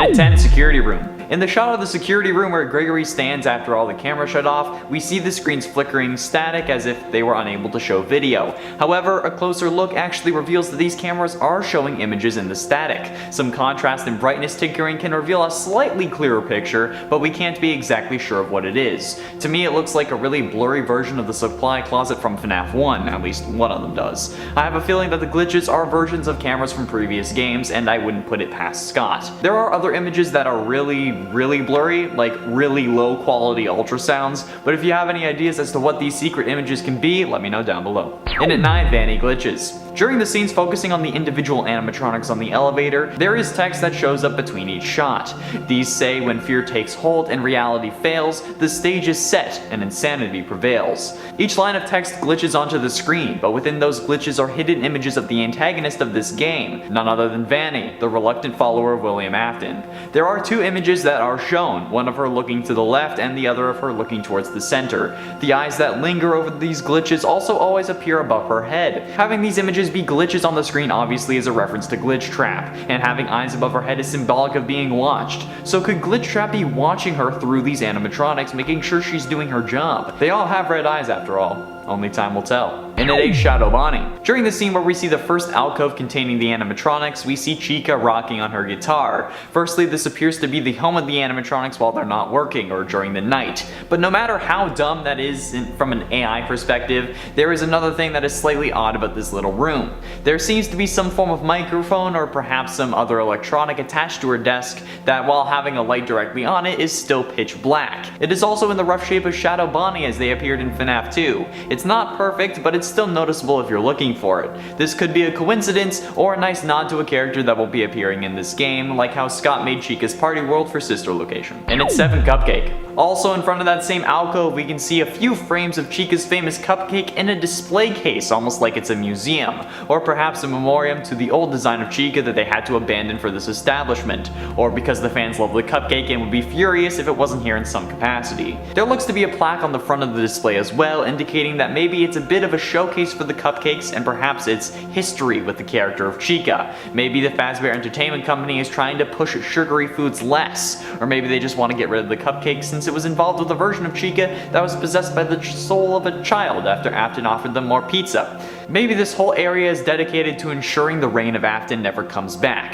And at 10, security room. In the shot of the security room where Gregory stands after all the cameras shut off, we see the screens flickering static as if they were unable to show video. However, a closer look actually reveals that these cameras are showing images in the static. Some contrast and brightness tinkering can reveal a slightly clearer picture, but we can't be exactly sure of what it is. To me, it looks like a really blurry version of the supply closet from FNAF 1, at least one of them does. I have a feeling that the glitches are versions of cameras from previous games, and I wouldn't put it past Scott. There are other images that are really blurry, like really low quality ultrasounds, but if you have any ideas as to what these secret images can be, let me know down below. And at 9, Vanny glitches. During the scenes focusing on the individual animatronics on the elevator, there is text that shows up between each shot. These say when fear takes hold and reality fails, the stage is set and insanity prevails. Each line of text glitches onto the screen, but within those glitches are hidden images of the antagonist of this game, none other than Vanny, the reluctant follower of William Afton. There are two images that are shown, one of her looking to the left and the other of her looking towards the center. The eyes that linger over these glitches also always appear above her head. Having these images be glitches on the screen obviously is a reference to Glitchtrap, and having eyes above her head is symbolic of being watched. So could Glitchtrap be watching her through these animatronics, making sure she's doing her job? They all have red eyes after all. Only time will tell. And at 8, Shadow Bonnie. During the scene where we see the first alcove containing the animatronics, we see Chica rocking on her guitar. Firstly, this appears to be the home of the animatronics while they're not working or during the night. But no matter how dumb that is from an AI perspective, there is another thing that is slightly odd about this little room. There seems to be some form of microphone or perhaps some other electronic attached to her desk that, while having a light directly on it, is still pitch black. It is also in the rough shape of Shadow Bonnie as they appeared in FNAF 2. It's not perfect, but it's still noticeable if you're looking for it. This could be a coincidence or a nice nod to a character that will be appearing in this game, like how Scott made Chica's party world for Sister Location. And it's 7, Cupcake. Also in front of that same alcove, we can see a few frames of Chica's famous cupcake in a display case, almost like it's a museum, or perhaps a memoriam to the old design of Chica that they had to abandon for this establishment, or because the fans love the cupcake and would be furious if it wasn't here in some capacity. There looks to be a plaque on the front of the display as well, indicating that maybe it's a bit of a showcase for the cupcakes and perhaps its history with the character of Chica. Maybe the Fazbear Entertainment Company is trying to push sugary foods less, or maybe they just want to get rid of the cupcake since it was involved with a version of Chica that was possessed by the soul of a child after Afton offered them more pizza. Maybe this whole area is dedicated to ensuring the reign of Afton never comes back.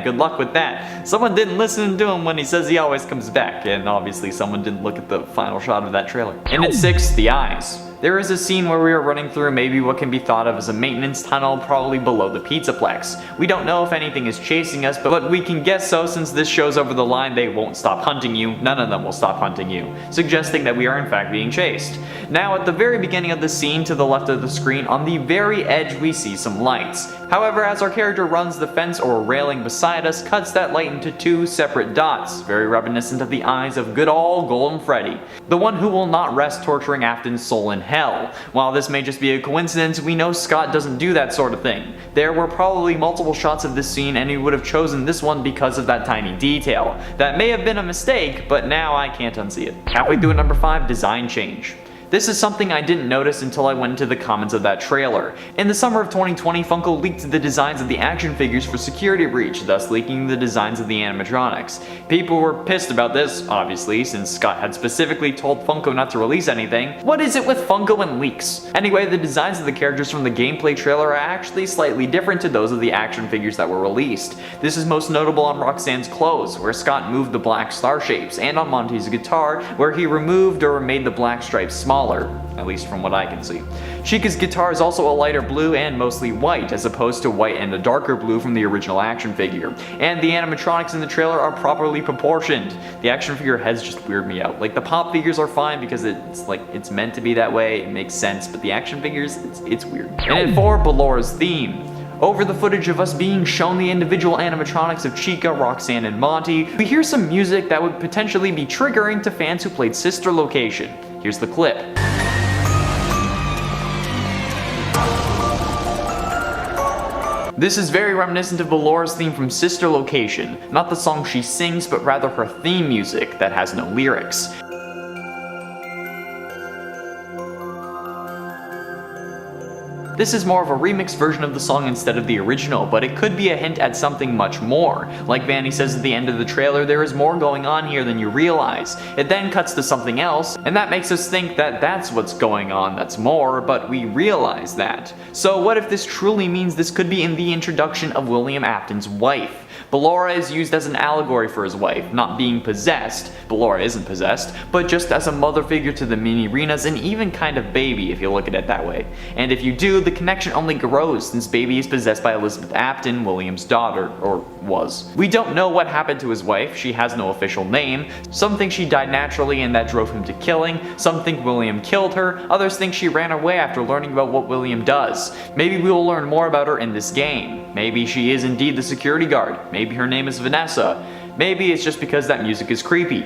Good luck with that. Someone didn't listen to him when he says he always comes back, and obviously someone didn't look at the final shot of that trailer. And at 6, the eyes. There is a scene where we are running through maybe what can be thought of as a maintenance tunnel probably below the Pizzaplex. We don't know if anything is chasing us, but we can guess so since this shows over the line they won't stop hunting you, none of them will stop hunting you, suggesting that we are in fact being chased. Now at the very beginning of the scene to the left of the screen, on the very edge we see some lights. However, as our character runs, the fence or railing beside us cuts that light into 2 separate dots, very reminiscent of the eyes of good old Golden Freddy, the one who will not rest torturing Afton's soul in hell. While this may just be a coincidence, we know Scott doesn't do that sort of thing. There were probably multiple shots of this scene and he would have chosen this one because of that tiny detail. That may have been a mistake, but now I can't unsee it. Halfway through at number 5, design change. This is something I didn't notice until I went into the comments of that trailer. In the summer of 2020, Funko leaked the designs of the action figures for Security Breach, thus leaking the designs of the animatronics. People were pissed about this, obviously, since Scott had specifically told Funko not to release anything. What is it with Funko and leaks? Anyway, the designs of the characters from the gameplay trailer are actually slightly different to those of the action figures that were released. This is most notable on Roxanne's clothes, where Scott moved the black star shapes, and on Monty's guitar, where he removed or made the black stripes smaller. At least from what I can see. Chica's guitar is also a lighter blue and mostly white, as opposed to white and a darker blue from the original action figure. And the animatronics in the trailer are properly proportioned. The action figure heads just weird me out. Like, the pop figures are fine because it's meant to be that way, it makes sense, but the action figures, it's weird. And at 4, Ballora's theme. Over the footage of us being shown the individual animatronics of Chica, Roxanne, and Monty, we hear some music that would potentially be triggering to fans who played Sister Location. Here's the clip. This is very reminiscent of Ballora's theme from Sister Location, not the song she sings, but rather her theme music that has no lyrics. However, this is more of a remixed version of the song instead of the original, but it could be a hint at something much more. Like Vanny says at the end of the trailer, there is more going on here than you realize. It then cuts to something else, and that makes us think that that's what's going on that's more, but we realize that. So what if this truly means this could be in the introduction of William Afton's wife? Ballora is used as an allegory for his wife, not being possessed. Ballora isn't possessed, but just as a mother figure to the mini-Renas and even kind of Baby if you look at it that way. And if you do, the connection only grows since Baby is possessed by Elizabeth Afton, William's daughter, or was. We don't know what happened to his wife, she has no official name. Some think she died naturally and that drove him to killing, some think William killed her, others think she ran away after learning about what William does. Maybe we will learn more about her in this game. Maybe she is indeed the security guard. Maybe her name is Vanessa. Maybe it's just because that music is creepy.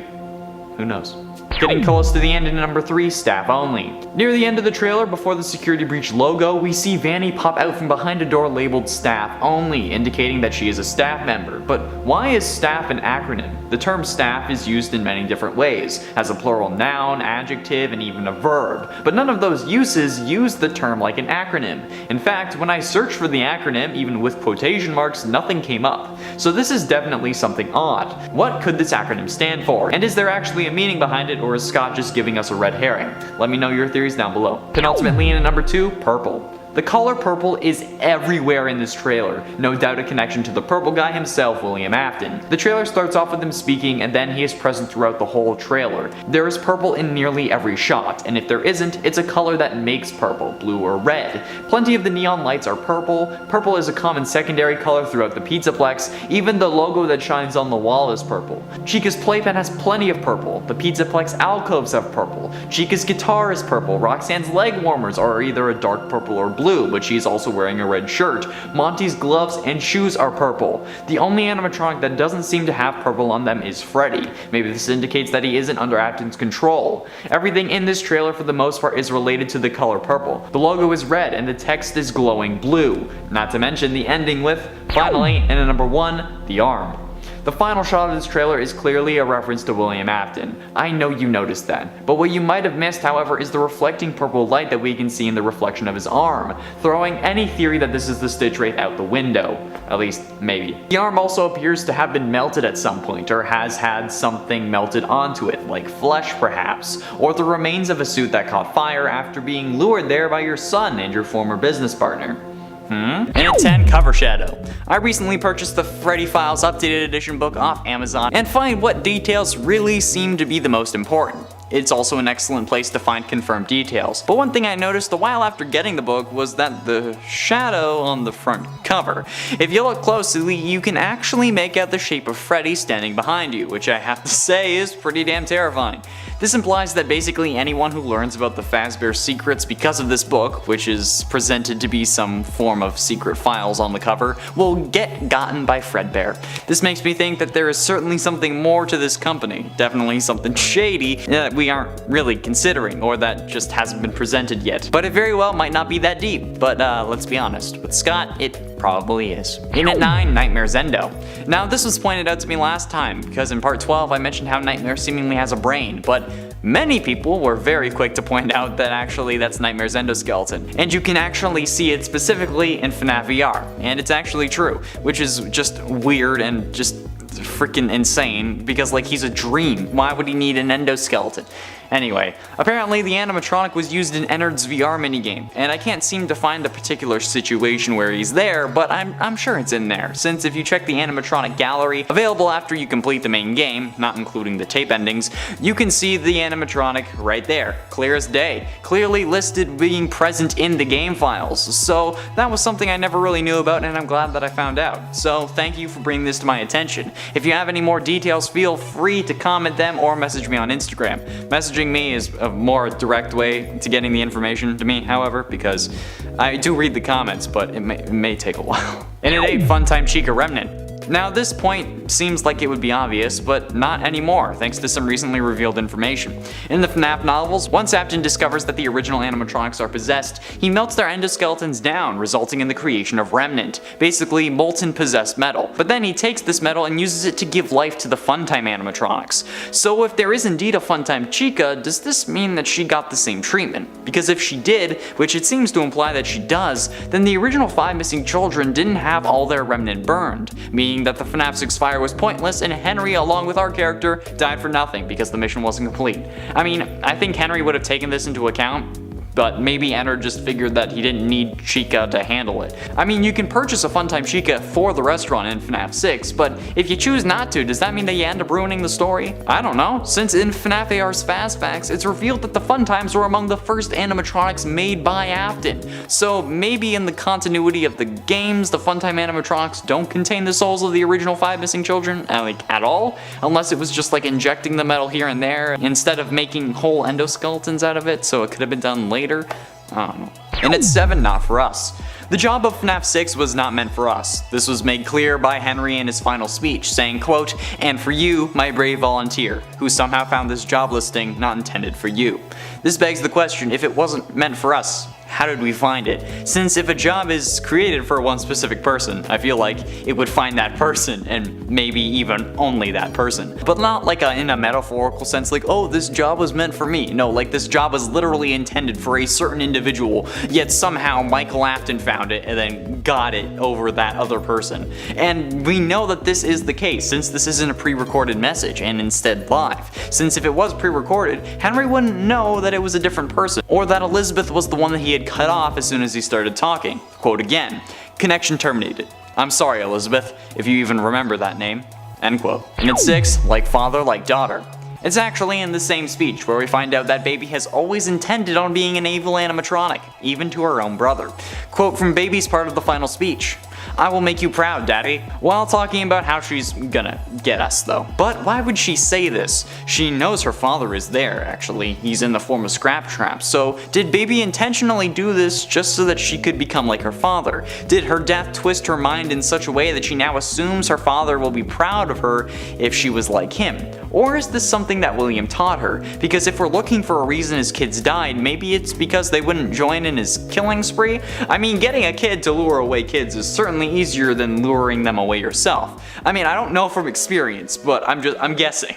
Who knows? Getting close to the end in number 3, staff only. Near the end of the trailer, before the security breach logo, we see Vanny pop out from behind a door labeled staff only, indicating that she is a staff member. But why is staff an acronym? The term staff is used in many different ways, as a plural noun, adjective, and even a verb. But none of those uses use the term like an acronym. In fact, when I searched for the acronym, even with quotation marks, nothing came up. So this is definitely something odd. What could this acronym stand for? And is there actually a meaning behind it, or is Scott just giving us a red herring? Let me know your theories down below. Penultimately in number 2, purple. The color purple is everywhere in this trailer, no doubt a connection to the purple guy himself, William Afton. The trailer starts off with him speaking and then he is present throughout the whole trailer. There is purple in nearly every shot, and if there isn't, it's a color that makes purple, blue or red. Plenty of the neon lights are purple. Purple is a common secondary color throughout the pizza Plex. Even the logo that shines on the wall is purple. Chica's playpen has plenty of purple. The pizza Plex alcoves have purple. Chica's guitar is purple. Roxanne's leg warmers are either a dark purple or blue, but she's also wearing a red shirt. Monty's gloves and shoes are purple. The only animatronic that doesn't seem to have purple on them is Freddy. Maybe this indicates that he isn't under Afton's control. Everything in this trailer for the most part is related to the color purple. The logo is red and the text is glowing blue. Not to mention the ending with, finally, and at number 1, the arm. The final shot of this trailer is clearly a reference to William Afton. I know you noticed that. But what you might have missed, however, is the reflecting purple light that we can see in the reflection of his arm, throwing any theory that this is the Stitch Wraith out the window. At least, maybe. The arm also appears to have been melted at some point, or has had something melted onto it, like flesh perhaps, or the remains of a suit that caught fire after being lured there by your son and your former business partner. And at 10, cover shadow. I recently purchased the Freddy Files Updated Edition book off Amazon and find what details really seem to be the most important. It's also an excellent place to find confirmed details. But one thing I noticed a while after getting the book was that the shadow on the front cover. If you look closely, you can actually make out the shape of Freddy standing behind you, which I have to say is pretty damn terrifying. This implies that basically anyone who learns about the Fazbear secrets because of this book, which is presented to be some form of secret files on the cover, will get gotten by Fredbear. This makes me think that there is certainly something more to this company, definitely something shady that we aren't really considering, or that just hasn't been presented yet. But it very well might not be that deep, but let's be honest, with Scott, it probably is. In at 9, Nightmare Zendo. Now this was pointed out to me last time, because in part 12 I mentioned how Nightmare seemingly has a brain, but many people were very quick to point out that actually that's Nightmare's endoskeleton, and you can actually see it specifically in FNAF VR, and it's actually true, which is just weird and just freaking insane, because like he's a dream. Why would he need an endoskeleton? Anyway, apparently the animatronic was used in Ennard's VR minigame, and I can't seem to find a particular situation where he's there, but I'm sure it's in there, since if you check the animatronic gallery, available after you complete the main game, not including the tape endings, you can see the animatronic right there, clear as day, clearly listed being present in the game files. So that was something I never really knew about, and I'm glad that I found out. So thank you for bringing this to my attention. If you have any more details, feel free to comment them or message me on Instagram. Messaging me is a more direct way to getting the information to me, however, because I do read the comments, but it may take a while. And at 8, Funtime Chica Remnant. Now this point seems like it would be obvious, but not anymore thanks to some recently revealed information. In the FNAF novels, once Afton discovers that the original animatronics are possessed, he melts their endoskeletons down, resulting in the creation of remnant, basically molten possessed metal. But then he takes this metal and uses it to give life to the Funtime animatronics. So if there is indeed a Funtime Chica, does this mean that she got the same treatment? Because if she did, which it seems to imply that she does, then the original 5 missing children didn't have all their remnant burned, meaning that the FNAF 6 fire was pointless and Henry, along with our character, died for nothing because the mission wasn't complete. I mean, I think Henry would have taken this into account, but maybe Enter just figured that he didn't need Chica to handle it. I mean, you can purchase a Funtime Chica for the restaurant in FNAF 6, but if you choose not to, does that mean that you end up ruining the story? I don't know, since in FNAF AR's Fast Facts, it's revealed that the Funtimes were among the first animatronics made by Afton. So maybe in the continuity of the games, the Funtime animatronics don't contain the souls of the original 5 missing children, like at all, unless it was just like injecting the metal here and there instead of making whole endoskeletons out of it, so it could have been done later. I don't know. And it's 7, not for us. The job of FNAF 6 was not meant for us. This was made clear by Henry in his final speech, saying, quote, "And for you, my brave volunteer, who somehow found this job listing not intended for you." This begs the question, if it wasn't meant for us, how did we find it? Since if a job is created for one specific person, I feel like it would find that person, and maybe even only that person. But not like in a metaphorical sense, like, oh, this job was meant for me. No, like this job was literally intended for a certain individual, yet somehow Michael Afton found it and then got it over that other person. And we know that this is the case, since this isn't a pre-recorded message, and instead live. Since if it was pre-recorded, Henry wouldn't know that it was a different person, or that Elizabeth was the one that he had cut off as soon as he started talking. Quote again, "Connection terminated. I'm sorry, Elizabeth, if you even remember that name." End quote. And at 6, like father, like daughter. It's actually in the same speech where we find out that Baby has always intended on being an evil animatronic, even to her own brother. Quote from Baby's part of the final speech, "I will make you proud, Daddy," while talking about how she's gonna get us though. But why would she say this? She knows her father is there, actually. He's in the form of Scraptrap. So did Baby intentionally do this just so that she could become like her father? Did her death twist her mind in such a way that she now assumes her father will be proud of her if she was like him? Or is this something that William taught her? Because if we're looking for a reason his kids died, maybe it's because they wouldn't join in his killing spree? I mean, getting a kid to lure away kids is certainly easier than luring them away yourself. I mean, I don't know from experience, but I'm guessing.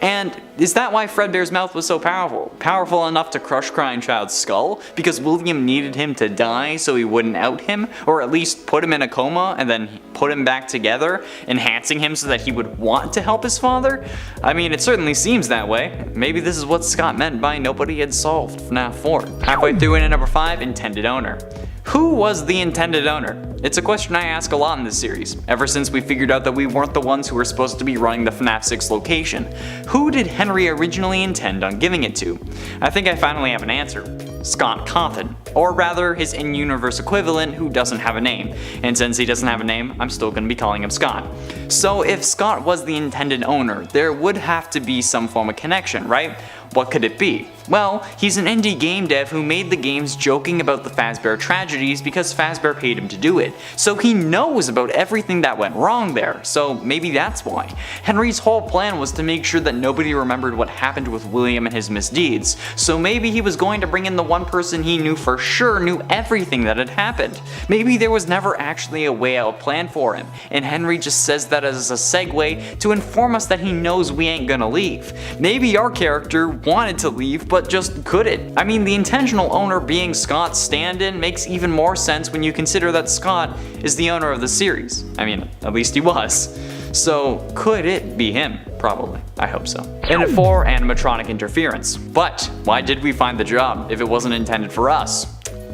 And is that why Fredbear's mouth was so powerful? Powerful enough to crush Crying Child's skull? Because William needed him to die so he wouldn't out him? Or at least put him in a coma and then put him back together, enhancing him so that he would want to help his father? I mean, it certainly seems that way. Maybe this is what Scott meant by nobody had solved FNAF 4. Halfway through in number 5, intended owner. Who was the intended owner? It's a question I ask a lot in this series, ever since we figured out that we weren't the ones who were supposed to be running the FNAF 6 location. Who did Henry originally intend on giving it to? I think I finally have an answer. Scott Cawthon, or rather his in-universe equivalent who doesn't have a name, and since he doesn't have a name, I'm still going to be calling him Scott. So if Scott was the intended owner, there would have to be some form of connection, right? What could it be? Well, he's an indie game dev who made the games joking about the Fazbear tragedies because Fazbear paid him to do it, so he knows about everything that went wrong there, so maybe that's why. Henry's whole plan was to make sure that nobody remembered what happened with William and his misdeeds, so maybe he was going to bring in the one person he knew for sure knew everything that had happened. Maybe there was never actually a way out plan for him, and Henry just says that as a segue to inform us that he knows we ain't gonna leave. Maybe our character wanted to leave but just couldn't. I mean, the intentional owner being Scott's stand-in makes even more sense when you consider that Scott is the owner of the series. I mean, at least he was. So could it be him? Probably. I hope so. And at 4, animatronic interference. But why did we find the job if it wasn't intended for us?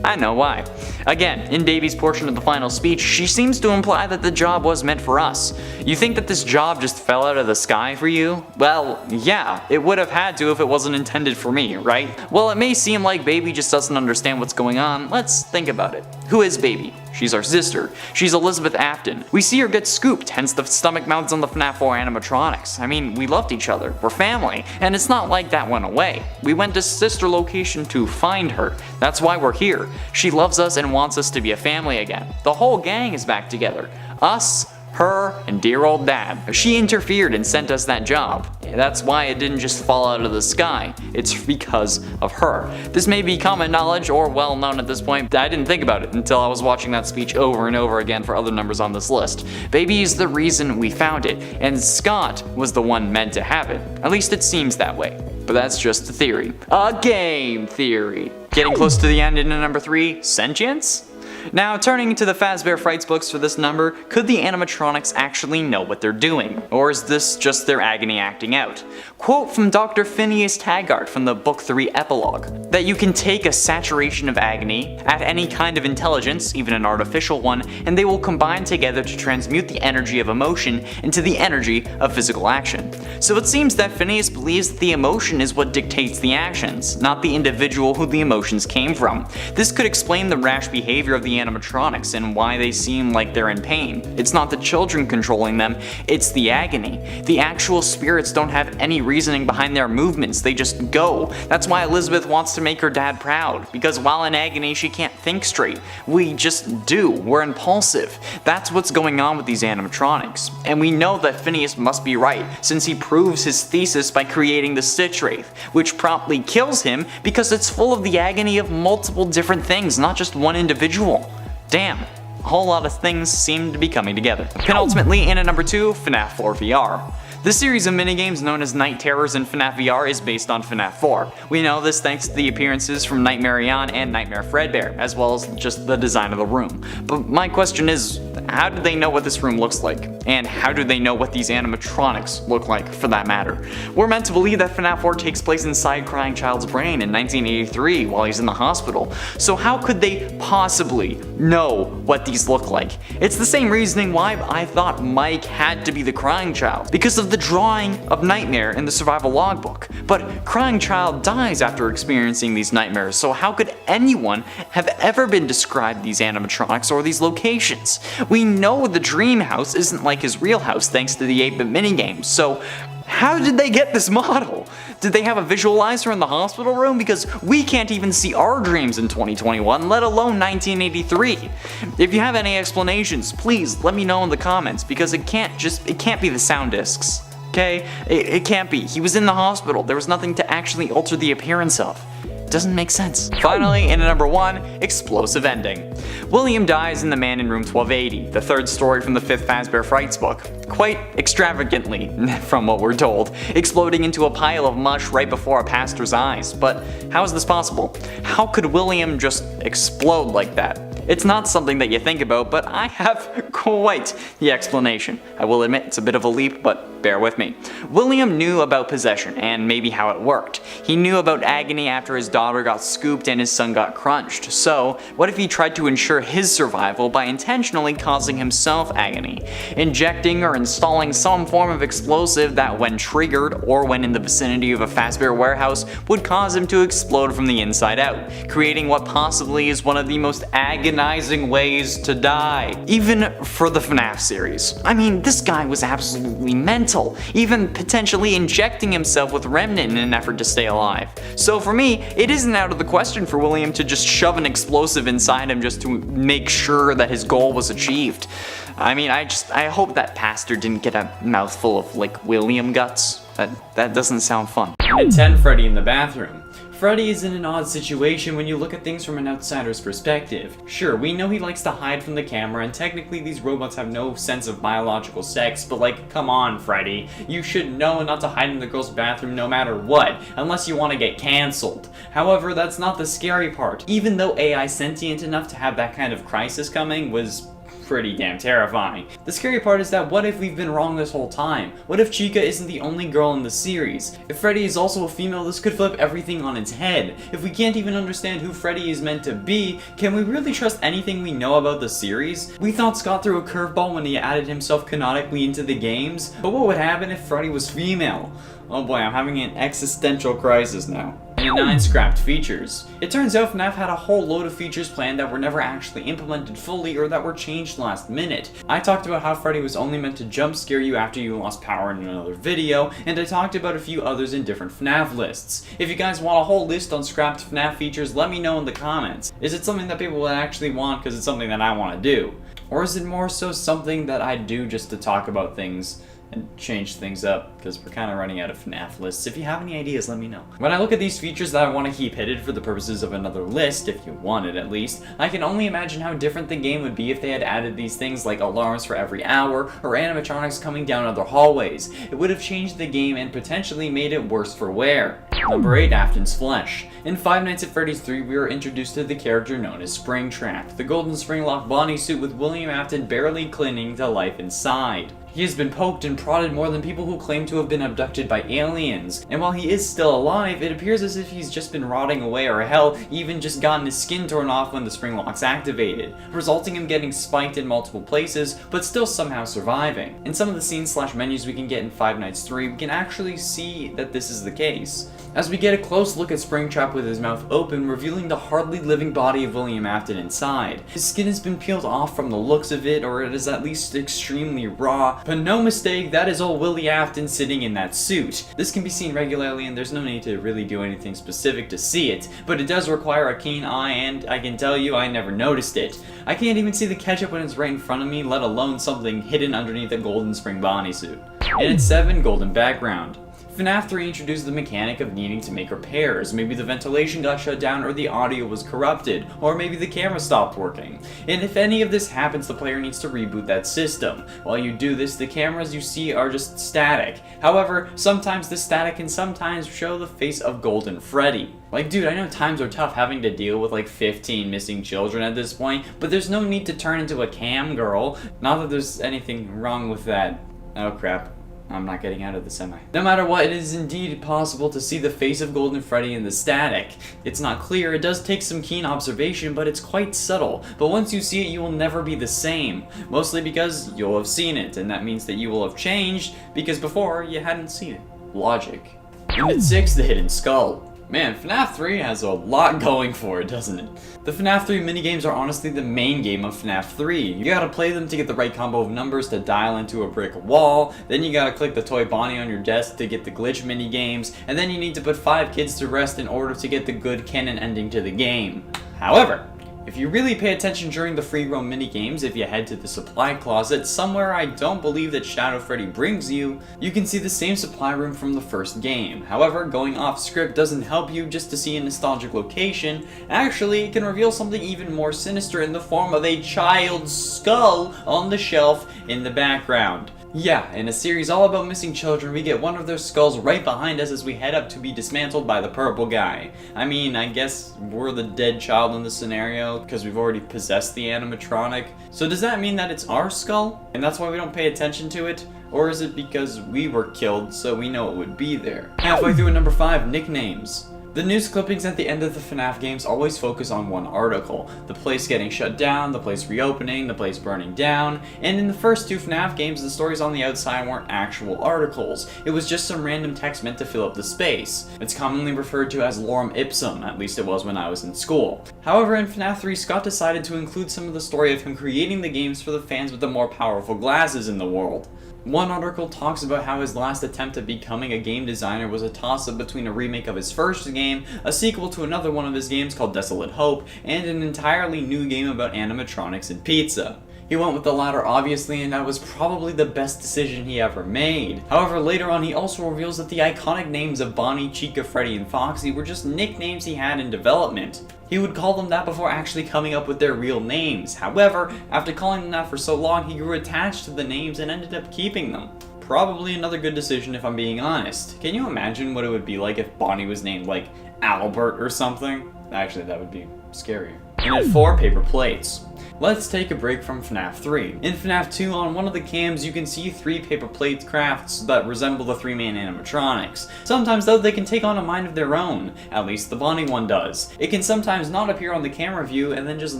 I know why. Again, in Baby's portion of the final speech, she seems to imply that the job was meant for us. You think that this job just fell out of the sky for you? Well, yeah, it would have had to if it wasn't intended for me, right? Well, it may seem like Baby just doesn't understand what's going on. Let's think about it. Who is Baby? She's our sister. She's Elizabeth Afton. We see her get scooped, hence the stomach mounts on the FNAF 4 animatronics. I mean, we loved each other. We're family. And it's not like that went away. We went to sister location to find her. That's why we're here. She loves us and wants us to be a family again. The whole gang is back together. Us, Her and dear old dad. She interfered and sent us that job. That's why it didn't just fall out of the sky. It's because of her. This may be common knowledge or well known at this point. I didn't think about it until I was watching that speech over and over again for other numbers on this list. Baby is the reason we found it, and Scott was the one meant to have it. At least it seems that way. But that's just a theory. A game theory. Getting close to the end into number 3, Sentience? Now, turning to the Fazbear Frights books for this number, could the animatronics actually know what they're doing? Or is this just their agony acting out? Quote from Dr. Phineas Taggart from the Book 3 epilogue, that you can take a saturation of agony at any kind of intelligence, even an artificial one, and they will combine together to transmute the energy of emotion into the energy of physical action. So it seems that Phineas believes that the emotion is what dictates the actions, not the individual who the emotions came from. This could explain the rash behavior of the animatronics and why they seem like they're in pain. It's not the children controlling them, it's the agony. The actual spirits don't have any reasoning behind their movements, they just go. That's why Elizabeth wants to make her dad proud, because while in agony she can't think straight. We just do, we're impulsive. That's what's going on with these animatronics. And we know that Phineas must be right, since he proves his thesis by creating the Stitch Wraith, which promptly kills him because it's full of the agony of multiple different things, not just one individual. Damn, a whole lot of things seem to be coming together. Penultimately, in at number 2, FNAF 4 VR. The series of minigames known as Night Terrors in FNAF VR is based on FNAF 4. We know this thanks to the appearances from Nightmare Eon and Nightmare Fredbear, as well as just the design of the room. But my question is, how do they know what this room looks like? And how do they know what these animatronics look like, for that matter? We're meant to believe that FNAF 4 takes place inside Crying Child's brain in 1983 while he's in the hospital. So how could they possibly know what these look like? It's the same reasoning why I thought Mike had to be the Crying Child, because of the drawing of Nightmare in the survival logbook. But Crying Child dies after experiencing these nightmares, so how could anyone have ever been described these animatronics or these locations? We know the dream house isn't like his real house thanks to the 8-bit minigames, so how did they get this model? Did they have a visualizer in the hospital room? Because we can't even see our dreams in 2021, let alone 1983. If you have any explanations, please let me know in the comments, because it can't be the sound discs. Okay? It can't be. He was in the hospital. There was nothing to actually alter the appearance of. Doesn't make sense. Finally, in at number 1, explosive ending. William dies in The Man in Room 1280, the third story from the 5th Fazbear Frights book. Quite extravagantly, from what we're told, exploding into a pile of mush right before a pastor's eyes. But how is this possible? How could William just explode like that? It's not something that you think about, but I have quite the explanation. I will admit it's a bit of a leap, but bear with me. William knew about possession and maybe how it worked. He knew about agony after his daughter got scooped and his son got crunched. So, what if he tried to ensure his survival by intentionally causing himself agony? Injecting or installing some form of explosive that, when triggered or when in the vicinity of a Fazbear warehouse, would cause him to explode from the inside out, creating what possibly is one of the most agonizing ways to die, even for the FNAF series. I mean, this guy was absolutely mental, even potentially injecting himself with remnant in an effort to stay alive. So for me, it isn't out of the question for William to just shove an explosive inside him just to make sure that his goal was achieved. I mean, I hope that pastor didn't get a mouthful of, like, William guts. That doesn't sound fun. And 10, Freddy in the bathroom. Freddy is in an odd situation when you look at things from an outsider's perspective. Sure, we know he likes to hide from the camera, and technically these robots have no sense of biological sex, but like, come on, Freddy. You should know not to hide in the girl's bathroom no matter what, unless you want to get cancelled. However, that's not the scary part. Even though AI sentient enough to have that kind of crisis coming was pretty damn terrifying. The scary part is that what if we've been wrong this whole time? What if Chica isn't the only girl in the series? If Freddy is also a female, this could flip everything on its head. If we can't even understand who Freddy is meant to be, can we really trust anything we know about the series? We thought Scott threw a curveball when he added himself canonically into the games, but what would happen if Freddy was female? Oh boy, I'm having an existential crisis now. And 9 scrapped features. It turns out FNAF had a whole load of features planned that were never actually implemented fully or that were changed last minute. I talked about how Freddy was only meant to jump scare you after you lost power in another video, and I talked about a few others in different FNAF lists. If you guys want a whole list on scrapped FNAF features, let me know in the comments. Is it something that people would actually want because it's something that I want to do? Or is it more so something that I do just to talk about things and change things up, because we're kind of running out of FNAF lists. If you have any ideas, let me know. When I look at these features that I want to keep hidden for the purposes of another list, if you want it at least, I can only imagine how different the game would be if they had added these things like alarms for every hour, or animatronics coming down other hallways. It would have changed the game and potentially made it worse for wear. Number 8, Afton's Flesh. In Five Nights at Freddy's 3, we were introduced to the character known as Springtrap, the golden spring-locked bodysuit with William Afton barely clinging to life inside. He has been poked and prodded more than people who claim to have been abducted by aliens, and while he is still alive, it appears as if he's just been rotting away, or hell, even just gotten his skin torn off when the spring lock's activated, resulting in him getting spiked in multiple places, but still somehow surviving. In some of the scenes/menus we can get in Five Nights 3, we can actually see that this is the case, as we get a close look at Springtrap with his mouth open, revealing the hardly living body of William Afton inside. His skin has been peeled off from the looks of it, or it is at least extremely raw, but no mistake, that is old Willie Afton sitting in that suit. This can be seen regularly and there's no need to really do anything specific to see it, but it does require a keen eye, and I can tell you I never noticed it. I can't even see the ketchup when it's right in front of me, let alone something hidden underneath a golden spring bodysuit. And at 7, golden background. FNAF 3 introduced the mechanic of needing to make repairs. Maybe the ventilation got shut down, or the audio was corrupted, or maybe the camera stopped working. And if any of this happens, the player needs to reboot that system. While you do this, the cameras you see are just static. However, sometimes the static can sometimes show the face of Golden Freddy. Like, dude, I know times are tough having to deal with like 15 missing children at this point, but there's no need to turn into a cam girl. Not that there's anything wrong with that. Oh crap. I'm not getting out of the semi. No matter what, it is indeed possible to see the face of Golden Freddy in the static. It's not clear, it does take some keen observation, but it's quite subtle. But once you see it, you will never be the same. Mostly because you'll have seen it, and that means that you will have changed, because before, you hadn't seen it. Logic. And at 6, the Hidden Skull. Man, FNAF 3 has a lot going for it, doesn't it? The FNAF 3 minigames are honestly the main game of FNAF 3. You gotta play them to get the right combo of numbers to dial into a brick wall, then you gotta click the toy Bonnie on your desk to get the glitch minigames, and then you need to put 5 kids to rest in order to get the good canon ending to the game. However, if you really pay attention during the free roam minigames, if you head to the supply closet, somewhere I don't believe that Shadow Freddy brings you, you can see the same supply room from the first game. However, going off script doesn't help you just to see a nostalgic location. Actually, it can reveal something even more sinister in the form of a child's skull on the shelf in the background. Yeah, in a series all about missing children, we get one of their skulls right behind us as we head up to be dismantled by the purple guy. I mean, I guess we're the dead child in this scenario, because we've already possessed the animatronic. So does that mean that it's our skull, and that's why we don't pay attention to it? Or is it because we were killed, so we know it would be there? Halfway through at number 5, nicknames. The news clippings at the end of the FNAF games always focus on one article. The place getting shut down, the place reopening, the place burning down, and in the first 2 FNAF games, the stories on the outside weren't actual articles. It was just some random text meant to fill up the space. It's commonly referred to as lorem ipsum, at least it was when I was in school. However, in FNAF 3, Scott decided to include some of the story of him creating the games for the fans with the more powerful glasses in the world. One article talks about how his last attempt at becoming a game designer was a toss-up between a remake of his first game, a sequel to another one of his games called Desolate Hope, and an entirely new game about animatronics and pizza. He went with the latter obviously, and that was probably the best decision he ever made. However, later on he also reveals that the iconic names of Bonnie, Chica, Freddy, and Foxy were just nicknames he had in development. He would call them that before actually coming up with their real names. However, after calling them that for so long, he grew attached to the names and ended up keeping them. Probably another good decision if I'm being honest. Can you imagine what it would be like if Bonnie was named like Albert or something? Actually, that would be scarier. And at 4, paper plates. Let's take a break from FNAF 3. In FNAF 2, on one of the cams, you can see 3 paper plate crafts that resemble the 3 main animatronics. Sometimes, though, they can take on a mind of their own. At least the Bonnie one does. It can sometimes not appear on the camera view and then just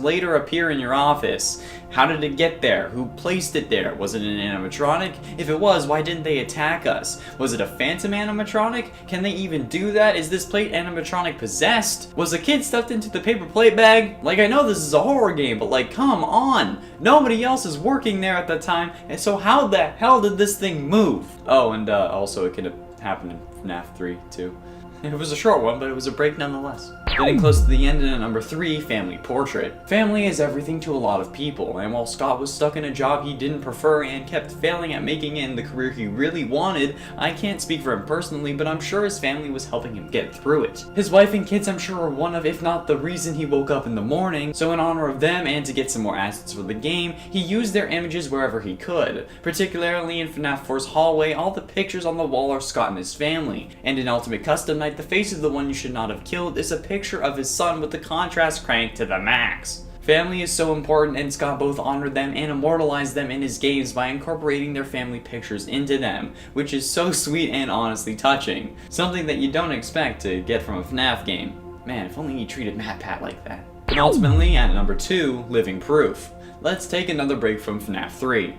later appear in your office. How did it get there? Who placed it there? Was it an animatronic? If it was, why didn't they attack us? Was it a phantom animatronic? Can they even do that? Is this plate animatronic possessed? Was a kid stuffed into the paper plate bag? Like, I know this is a horror game, but like, come on! Nobody else is working there at that time, and so how the hell did this thing move? Oh, and also it could have happened in FNAF 3 too. It was a short one, but it was a break nonetheless. Getting close to the end, in at number 3, Family Portrait. Family is everything to a lot of people, and while Scott was stuck in a job he didn't prefer and kept failing at making it in the career he really wanted, I can't speak for him personally, but I'm sure his family was helping him get through it. His wife and kids I'm sure are one of, if not the reason he woke up in the morning, so in honor of them and to get some more assets for the game, he used their images wherever he could. Particularly in FNAF 4's hallway, all the pictures on the wall are Scott and his family, and in Ultimate Custom Night, the face of the one you should not have killed is a picture of his son with the contrast cranked to the max. Family is so important, and Scott both honored them and immortalized them in his games by incorporating their family pictures into them, which is so sweet and honestly touching. Something that you don't expect to get from a FNAF game. Man, if only he treated MatPat like that. And ultimately, at number 2, Living Proof. Let's take another break from FNAF 3.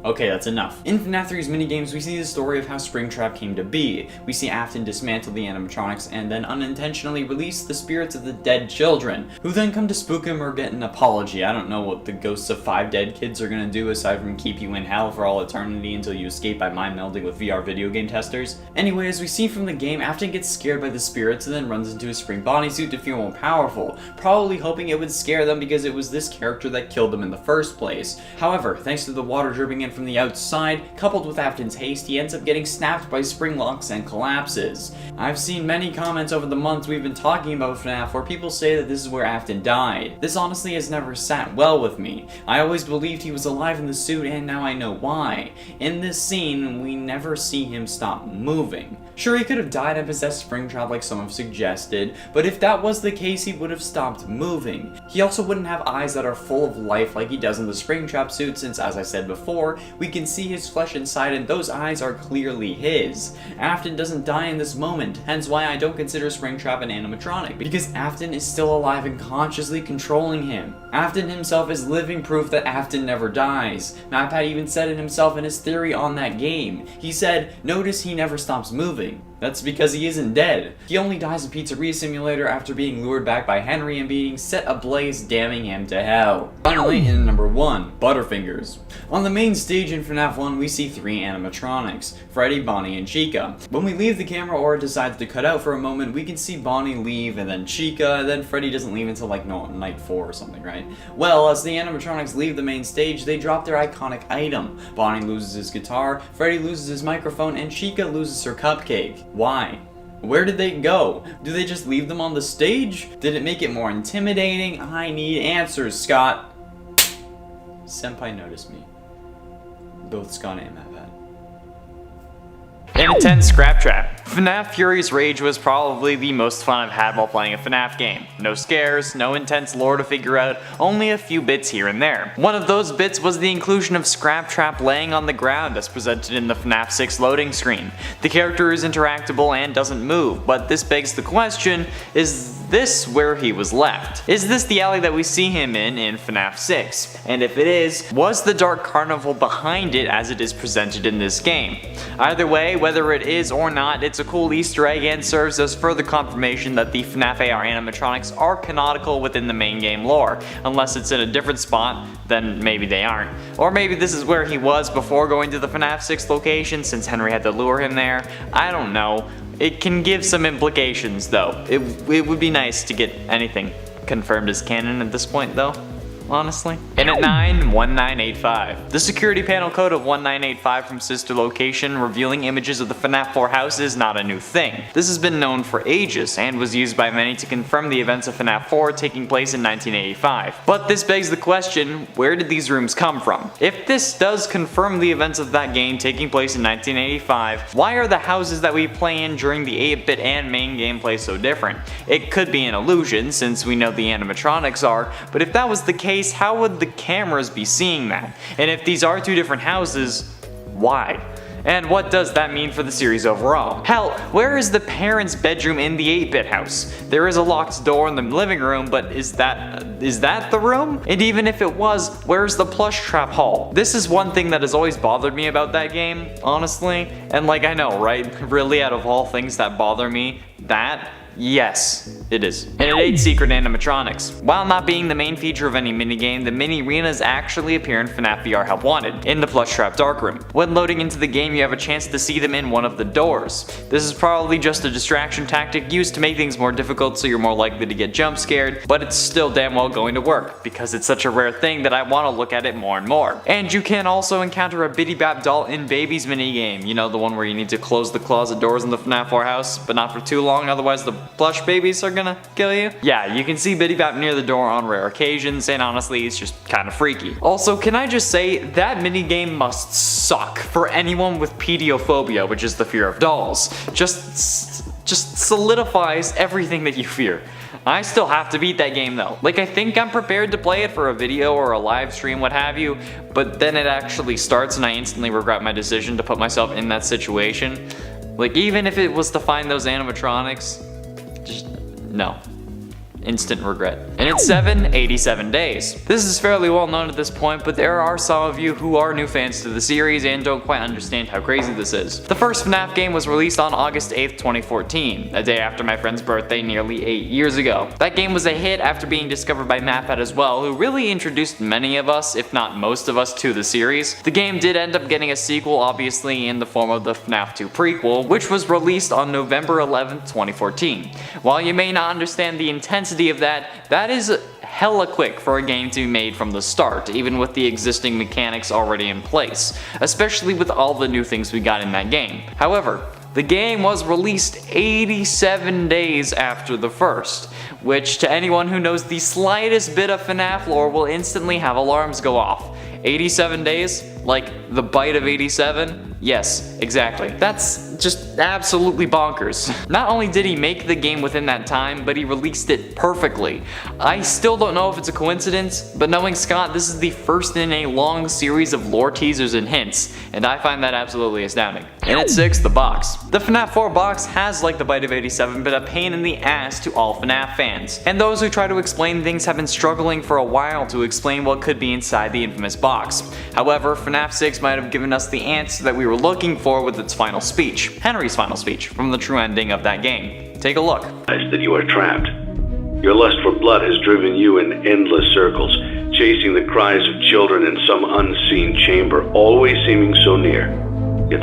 Okay, that's enough. In FNAF 3's minigames, we see the story of how Springtrap came to be. We see Afton dismantle the animatronics and then unintentionally release the spirits of the dead children, who then come to spook him or get an apology. I don't know what the ghosts of 5 dead kids are gonna do aside from keep you in hell for all eternity until you escape by mind melding with VR video game testers. Anyway, as we see from the game, Afton gets scared by the spirits and then runs into a spring bodysuit to feel more powerful, probably hoping it would scare them because it was this character that killed them in the first place. However, thanks to the water dripping in from the outside, coupled with Afton's haste, he ends up getting snapped by spring locks and collapses. I've seen many comments over the months we've been talking about FNAF where people say that this is where Afton died. This honestly has never sat well with me. I always believed he was alive in the suit, and now I know why. In this scene, we never see him stop moving. Sure, he could have died and possessed Springtrap like some have suggested, but if that was the case, he would have stopped moving. He also wouldn't have eyes that are full of life like he does in the Springtrap suit, since, as I said before, we can see his flesh inside and those eyes are clearly his. Afton doesn't die in this moment, hence why I don't consider Springtrap an animatronic, because Afton is still alive and consciously controlling him. Afton himself is living proof that Afton never dies. MatPat even said it himself in his theory on that game. He said, "Notice he never stops moving." That's because he isn't dead. He only dies in Pizzeria Simulator after being lured back by Henry and being set ablaze, damning him to hell. Finally, in number 1, Butterfingers. On the main stage in FNAF 1, we see 3 animatronics, Freddy, Bonnie, and Chica. When we leave the camera or decides to cut out for a moment, we can see Bonnie leave, and then Chica, and then Freddy doesn't leave until like, no, night 4 or something, right? Well, as the animatronics leave the main stage, they drop their iconic item. Bonnie loses his guitar, Freddy loses his microphone, and Chica loses her cupcake. Why? Where did they go? Do they just leave them on the stage? Did it make it more intimidating? I need answers, Scott. Senpai noticed me. Both Scott and MatPat. An intense Scraptrap. FNAF Fury's Rage was probably the most fun I've had while playing a FNAF game. No scares, no intense lore to figure out, only a few bits here and there. One of those bits was the inclusion of Scraptrap laying on the ground as presented in the FNAF 6 loading screen. The character is interactable and doesn't move, but this begs the question, is this where he was left? Is this the alley that we see him in FNAF 6? And if it is, was the Dark Carnival behind it as it is presented in this game? Either way, whether it is or not, it's a cool Easter egg and serves as further confirmation that the FNAF AR animatronics are canonical within the main game lore. Unless it's in a different spot, then maybe they aren't. Or maybe this is where he was before going to the FNAF 6 location since Henry had to lure him there. I don't know. It can give some implications though. It would be nice to get anything confirmed as canon at this point though. Honestly. In at 9, 1985. The security panel code of 1985 from sister location revealing images of the FNAF 4 house is not a new thing. This has been known for ages and was used by many to confirm the events of FNAF 4 taking place in 1985. But this begs the question, where did these rooms come from? If this does confirm the events of that game taking place in 1985, why are the houses that we play in during the 8-bit and main gameplay so different? It could be an illusion since we know the animatronics are, but if that was the case, how would the cameras be seeing that? And if these are 2 different houses, why? And what does that mean for the series overall? Hell, where is the parents' bedroom in the 8-bit house? There is a locked door in the living room, but is that the room? And even if it was, where's the plush trap hall? This is one thing that has always bothered me about that game, honestly. And like, I know, right? Really, out of all things that bother me, that Yes, it is. And it ate secret animatronics. While not being the main feature of any minigame, the mini arenas actually appear in FNAF VR Help Wanted, in the Plushtrap darkroom. When loading into the game, you have a chance to see them in one of the doors. This is probably just a distraction tactic used to make things more difficult so you're more likely to get jump scared, but it's still damn well going to work, because it's such a rare thing that I want to look at it more and more. And you can also encounter a Bittybab doll in Babies minigame, you know, the one where you need to close the closet doors in the FNAF 4 house, but not for too long, otherwise the plush babies are gonna kill you. Yeah, you can see Bittybab near the door on rare occasions, and honestly, it's just kind of freaky. Also, can I just say, that minigame must suck for anyone with pediophobia, which is the fear of dolls. Just solidifies everything that you fear. I still have to beat that game though. Like, I think I'm prepared to play it for a video or a live stream, what have you, but then it actually starts and I instantly regret my decision to put myself in that situation. Like, even if it was to find those animatronics, just no. Instant regret. And it's 87 days. This is fairly well known at this point, but there are some of you who are new fans to the series and don't quite understand how crazy this is. The first FNAF game was released on August 8th, 2014, a day after my friend's birthday nearly 8 years ago. That game was a hit after being discovered by MapPad as well, who really introduced many of us, if not most of us, to the series. The game did end up getting a sequel, obviously in the form of the FNAF 2 prequel, which was released on November 11th, 2014. While you may not understand the intensity of that is hella quick for a game to be made from the start, even with the existing mechanics already in place, especially with all the new things we got in that game. However, the game was released 87 days after the first, which to anyone who knows the slightest bit of FNAF lore will instantly have alarms go off. 87 days? Like the bite of 87? Yes, exactly. That's just absolutely bonkers. Not only did he make the game within that time, but he released it perfectly. I still don't know if it's a coincidence, but knowing Scott, this is the first in a long series of lore teasers and hints, and I find that absolutely astounding. And at 6, the box. The FNAF 4 box has, like the bite of 87, been a pain in the ass to all FNAF fans. And those who try to explain things have been struggling for a while to explain what could be inside the infamous box. However, FNAF 6 might have given us the answer that we were looking for with its final speech. Henry's final speech from the true ending of that game. Take a look. That you are trapped. Your lust for blood has driven you in endless circles, chasing the cries of children in some unseen chamber, always seeming so near.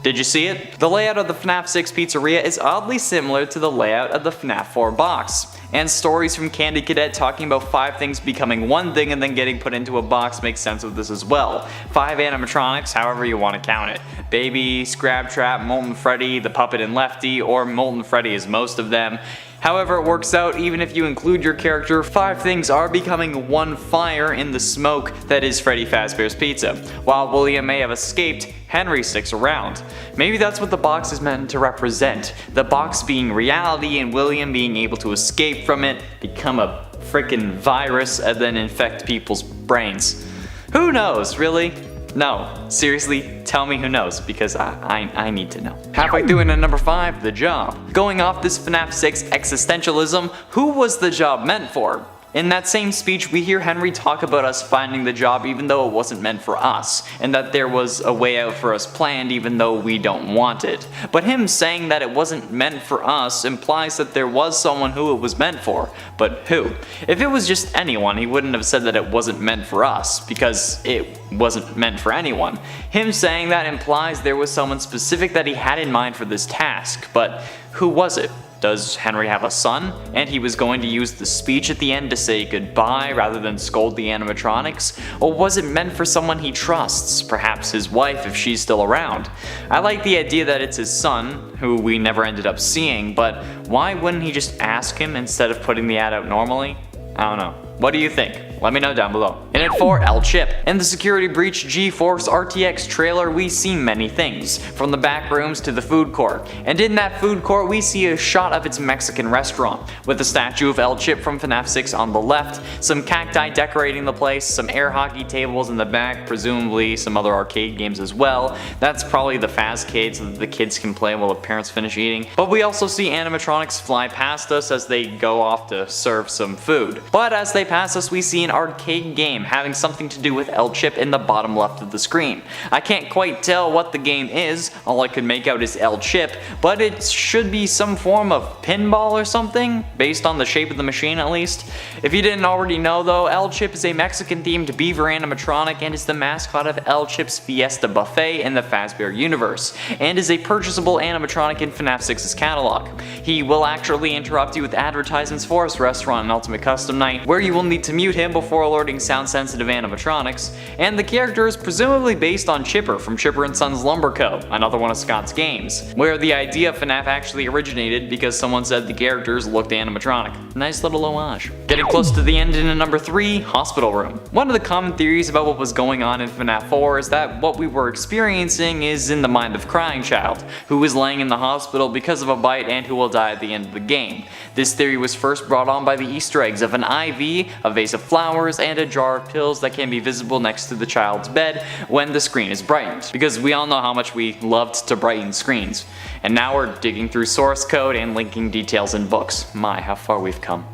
Did you see it? The layout of the FNAF 6 pizzeria is oddly similar to the layout of the FNAF 4 box. And stories from Candy Cadet talking about 5 things becoming one thing and then getting put into a box makes sense of this as well. 5 animatronics, however you want to count it. Baby, Scraptrap, Molten Freddy, the Puppet and Lefty, or Molten Freddy is most of them. However it works out, even if you include your character, 5 things are becoming one fire in the smoke that is Freddy Fazbear's Pizza. While William may have escaped, Henry sticks around. Maybe that's what the box is meant to represent. The box being reality and William being able to escape from it, become a frickin' virus, and then infect people's brains. Who knows, really? No, seriously, tell me who knows, because I need to know. Halfway through into number 5, The Job. Going off this FNAF 6 existentialism, who was the job meant for? In that same speech, we hear Henry talk about us finding the job even though it wasn't meant for us, and that there was a way out for us planned even though we don't want it. But him saying that it wasn't meant for us implies that there was someone who it was meant for. But who? If it was just anyone, he wouldn't have said that it wasn't meant for us, because it wasn't meant for anyone. Him saying that implies there was someone specific that he had in mind for this task, but who was it? Does Henry have a son? And he was going to use the speech at the end to say goodbye rather than scold the animatronics? Or was it meant for someone he trusts, perhaps his wife if she's still around? I like the idea that it's his son, who we never ended up seeing, but why wouldn't he just ask him instead of putting the ad out normally? I don't know. What do you think? Let me know down below. And at 4, El Chip. In the Security Breach GeForce RTX trailer, we see many things, from the back rooms to the food court. And in that food court, we see a shot of its Mexican restaurant, with a statue of El Chip from FNAF 6 on the left, some cacti decorating the place, some air hockey tables in the back, presumably some other arcade games as well. That's probably the Fazcade so that the kids can play while the parents finish eating. But we also see animatronics fly past us as they go off to serve some food. But as they pass us, we see an an arcade game having something to do with L-chip in the bottom left of the screen. I can't quite tell what the game is, all I could make out is L-chip, but it should be some form of pinball or something, based on the shape of the machine at least. If you didn't already know though, L-chip is a Mexican themed beaver animatronic and is the mascot of L-chip's Fiesta Buffet in the Fazbear universe, and is a purchasable animatronic in FNAF 6's catalog. He will actually interrupt you with advertisements for his restaurant and Ultimate Custom Night, where you will need to mute him before alerting sound-sensitive animatronics, and the character is presumably based on Chipper from Chipper and Sons Lumber Co., another one of Scott's games, where the idea of FNAF actually originated because someone said the characters looked animatronic. Nice little homage. Getting close to the end in number 3, Hospital Room. One of the common theories about what was going on in FNAF 4 is that what we were experiencing is in the mind of Crying Child, who is laying in the hospital because of a bite and who will die at the end of the game. This theory was first brought on by the Easter eggs of an IV, a vase of flowers, and a jar of pills that can be visible next to the child's bed when the screen is brightened, because we all know how much we loved to brighten screens. And now we're digging through source code and linking details in books. My, how far we've come.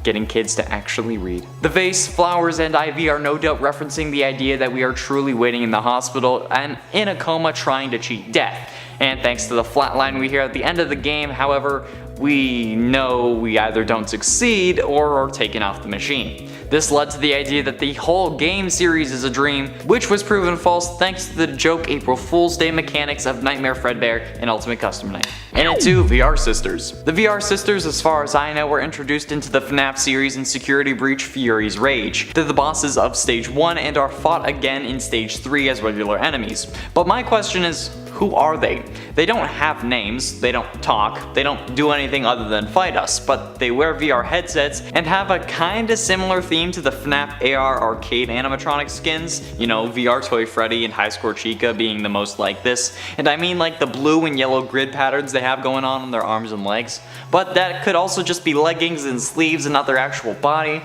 Getting kids to actually read. The vase, flowers, and IV are no doubt referencing the idea that we are truly waiting in the hospital and in a coma trying to cheat death. And thanks to the flatline we hear at the end of the game, however, we know we either don't succeed or are taken off the machine. This led to the idea that the whole game series is a dream, which was proven false thanks to the joke April Fool's Day mechanics of Nightmare Fredbear and Ultimate Custom Night. And at 2, VR Sisters. The VR Sisters, as far as I know, were introduced into the FNAF series in Security Breach Fury's Rage. They're the bosses of Stage 1 and are fought again in Stage 3 as regular enemies. But my question is, who are they? They don't have names, they don't talk, they don't do anything other than fight us, but they wear VR headsets and have a kinda similar theme to the FNAF AR arcade animatronic skins, you know, VR Toy Freddy and High Score Chica being the most like this, and I mean like the blue and yellow grid patterns they have going on their arms and legs, but that could also just be leggings and sleeves and not their actual body.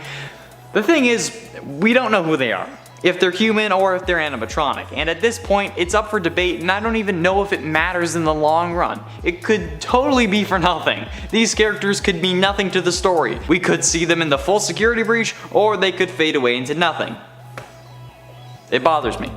The thing is, we don't know who they are, if they're human or if they're animatronic, and at this point it's up for debate and I don't even know if it matters in the long run. It could totally be for nothing. These characters could mean nothing to the story. We could see them in the full security breach or they could fade away into nothing. It bothers me.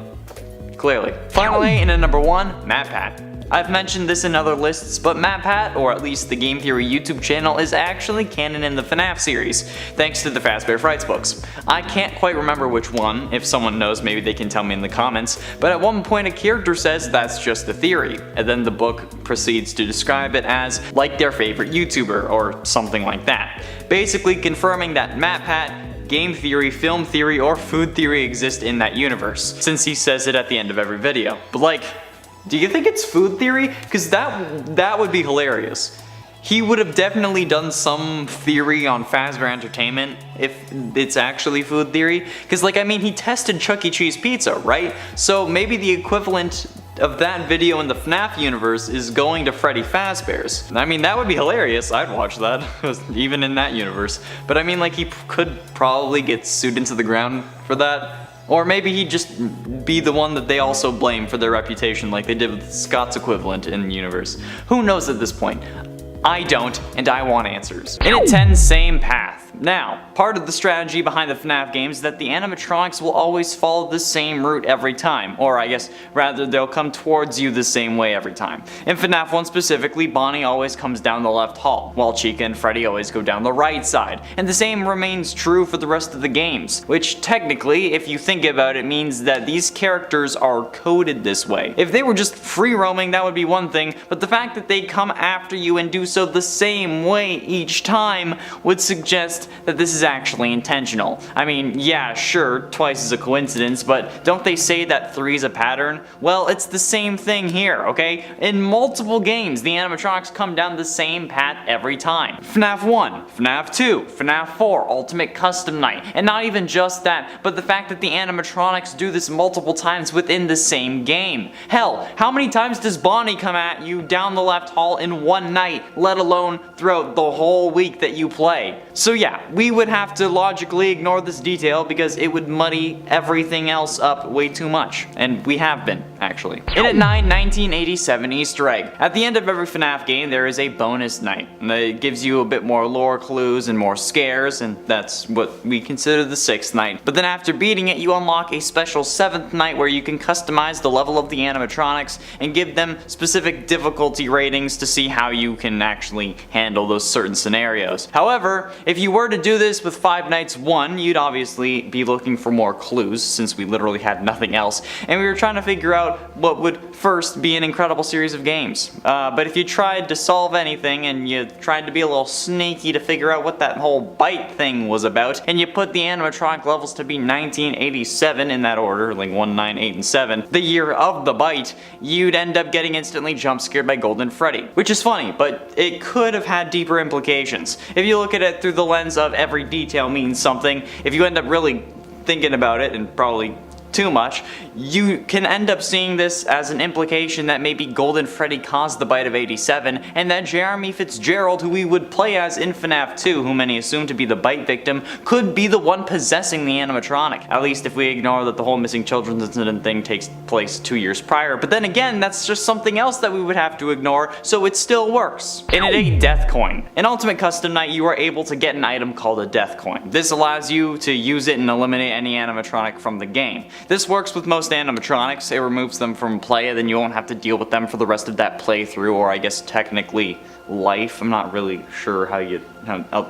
Clearly. Finally, in at number 1, MatPat. I've mentioned this in other lists, but MatPat, or at least the Game Theory YouTube channel, is actually canon in the FNAF series, thanks to the Fazbear Frights books. I can't quite remember which one, if someone knows maybe they can tell me in the comments, but at one point a character says that's just a theory, and then the book proceeds to describe it as like their favorite YouTuber, or something like that. Basically confirming that MatPat, game theory, film theory, or food theory exist in that universe, since he says it at the end of every video. But like, do you think it's food theory? Because that would be hilarious. He would have definitely done some theory on Fazbear Entertainment if it's actually food theory. Because like, I mean, he tested Chuck E. Cheese pizza, right? So maybe the equivalent of that video in the FNAF universe is going to Freddy Fazbear's. I mean, that would be hilarious. I'd watch that, even in that universe. But I mean, like, he could probably get sued into the ground for that. Or maybe he'd just be the one that they also blame for their reputation like they did with Scott's equivalent in the universe. Who knows at this point? I don't, and I want answers. In at 10, same path. Now, part of the strategy behind the FNAF games is that the animatronics will always follow the same route every time, or I guess rather they'll come towards you the same way every time. In FNAF 1 specifically, Bonnie always comes down the left hall, while Chica and Freddy always go down the right side, and the same remains true for the rest of the games, which technically, if you think about it, means that these characters are coded this way. If they were just free roaming, that would be one thing, but the fact that they come after you and do so the same way each time would suggest that this is actually intentional. I mean, yeah, sure, twice is a coincidence, but don't they say that 3 is a pattern? Well, it's the same thing here, okay? In multiple games, the animatronics come down the same path every time. FNAF 1, FNAF 2, FNAF 4, Ultimate Custom Night, and not even just that, but the fact that the animatronics do this multiple times within the same game. Hell, how many times does Bonnie come at you down the left hall in one night, let alone throughout the whole week that you play. So yeah, we would have to logically ignore this detail because it would muddy everything else up way too much. And we have been, actually. In at 9, 1987 Easter egg. At the end of every FNAF game, there is a bonus night. It gives you a bit more lore clues and more scares, and that's what we consider the 6th night. But then after beating it, you unlock a special 7th night where you can customize the level of the animatronics and give them specific difficulty ratings to see how you can actually handle those certain scenarios. However, if you were to do this with Five Nights 1, you'd obviously be looking for more clues since we literally had nothing else, and we were trying to figure out what would first be an incredible series of games. But if you tried to solve anything and you tried to be a little sneaky to figure out what that whole bite thing was about, and you put the animatronic levels to be 1987 in that order, like 1, 9, 8, and 7, the year of the bite, you'd end up getting instantly jump scared by Golden Freddy. Which is funny, but it could have had deeper implications. If you look at it through the lens of every detail means something, if you end up really thinking about it, and probably too much, you can end up seeing this as an implication that maybe Golden Freddy caused the bite of 87, and that Jeremy Fitzgerald, who we would play as in FNAF 2, who many assume to be the bite victim, could be the one possessing the animatronic. At least if we ignore that the whole missing children's incident thing takes place 2 years prior. But then again, that's just something else that we would have to ignore, so it still works. In at 8, Death Coin. In Ultimate Custom Night, you are able to get an item called a Death Coin. This allows you to use it and eliminate any animatronic from the game. This works with most animatronics. It removes them from play, and then you won't have to deal with them for the rest of that playthrough, or I guess technically life. I'm not really sure how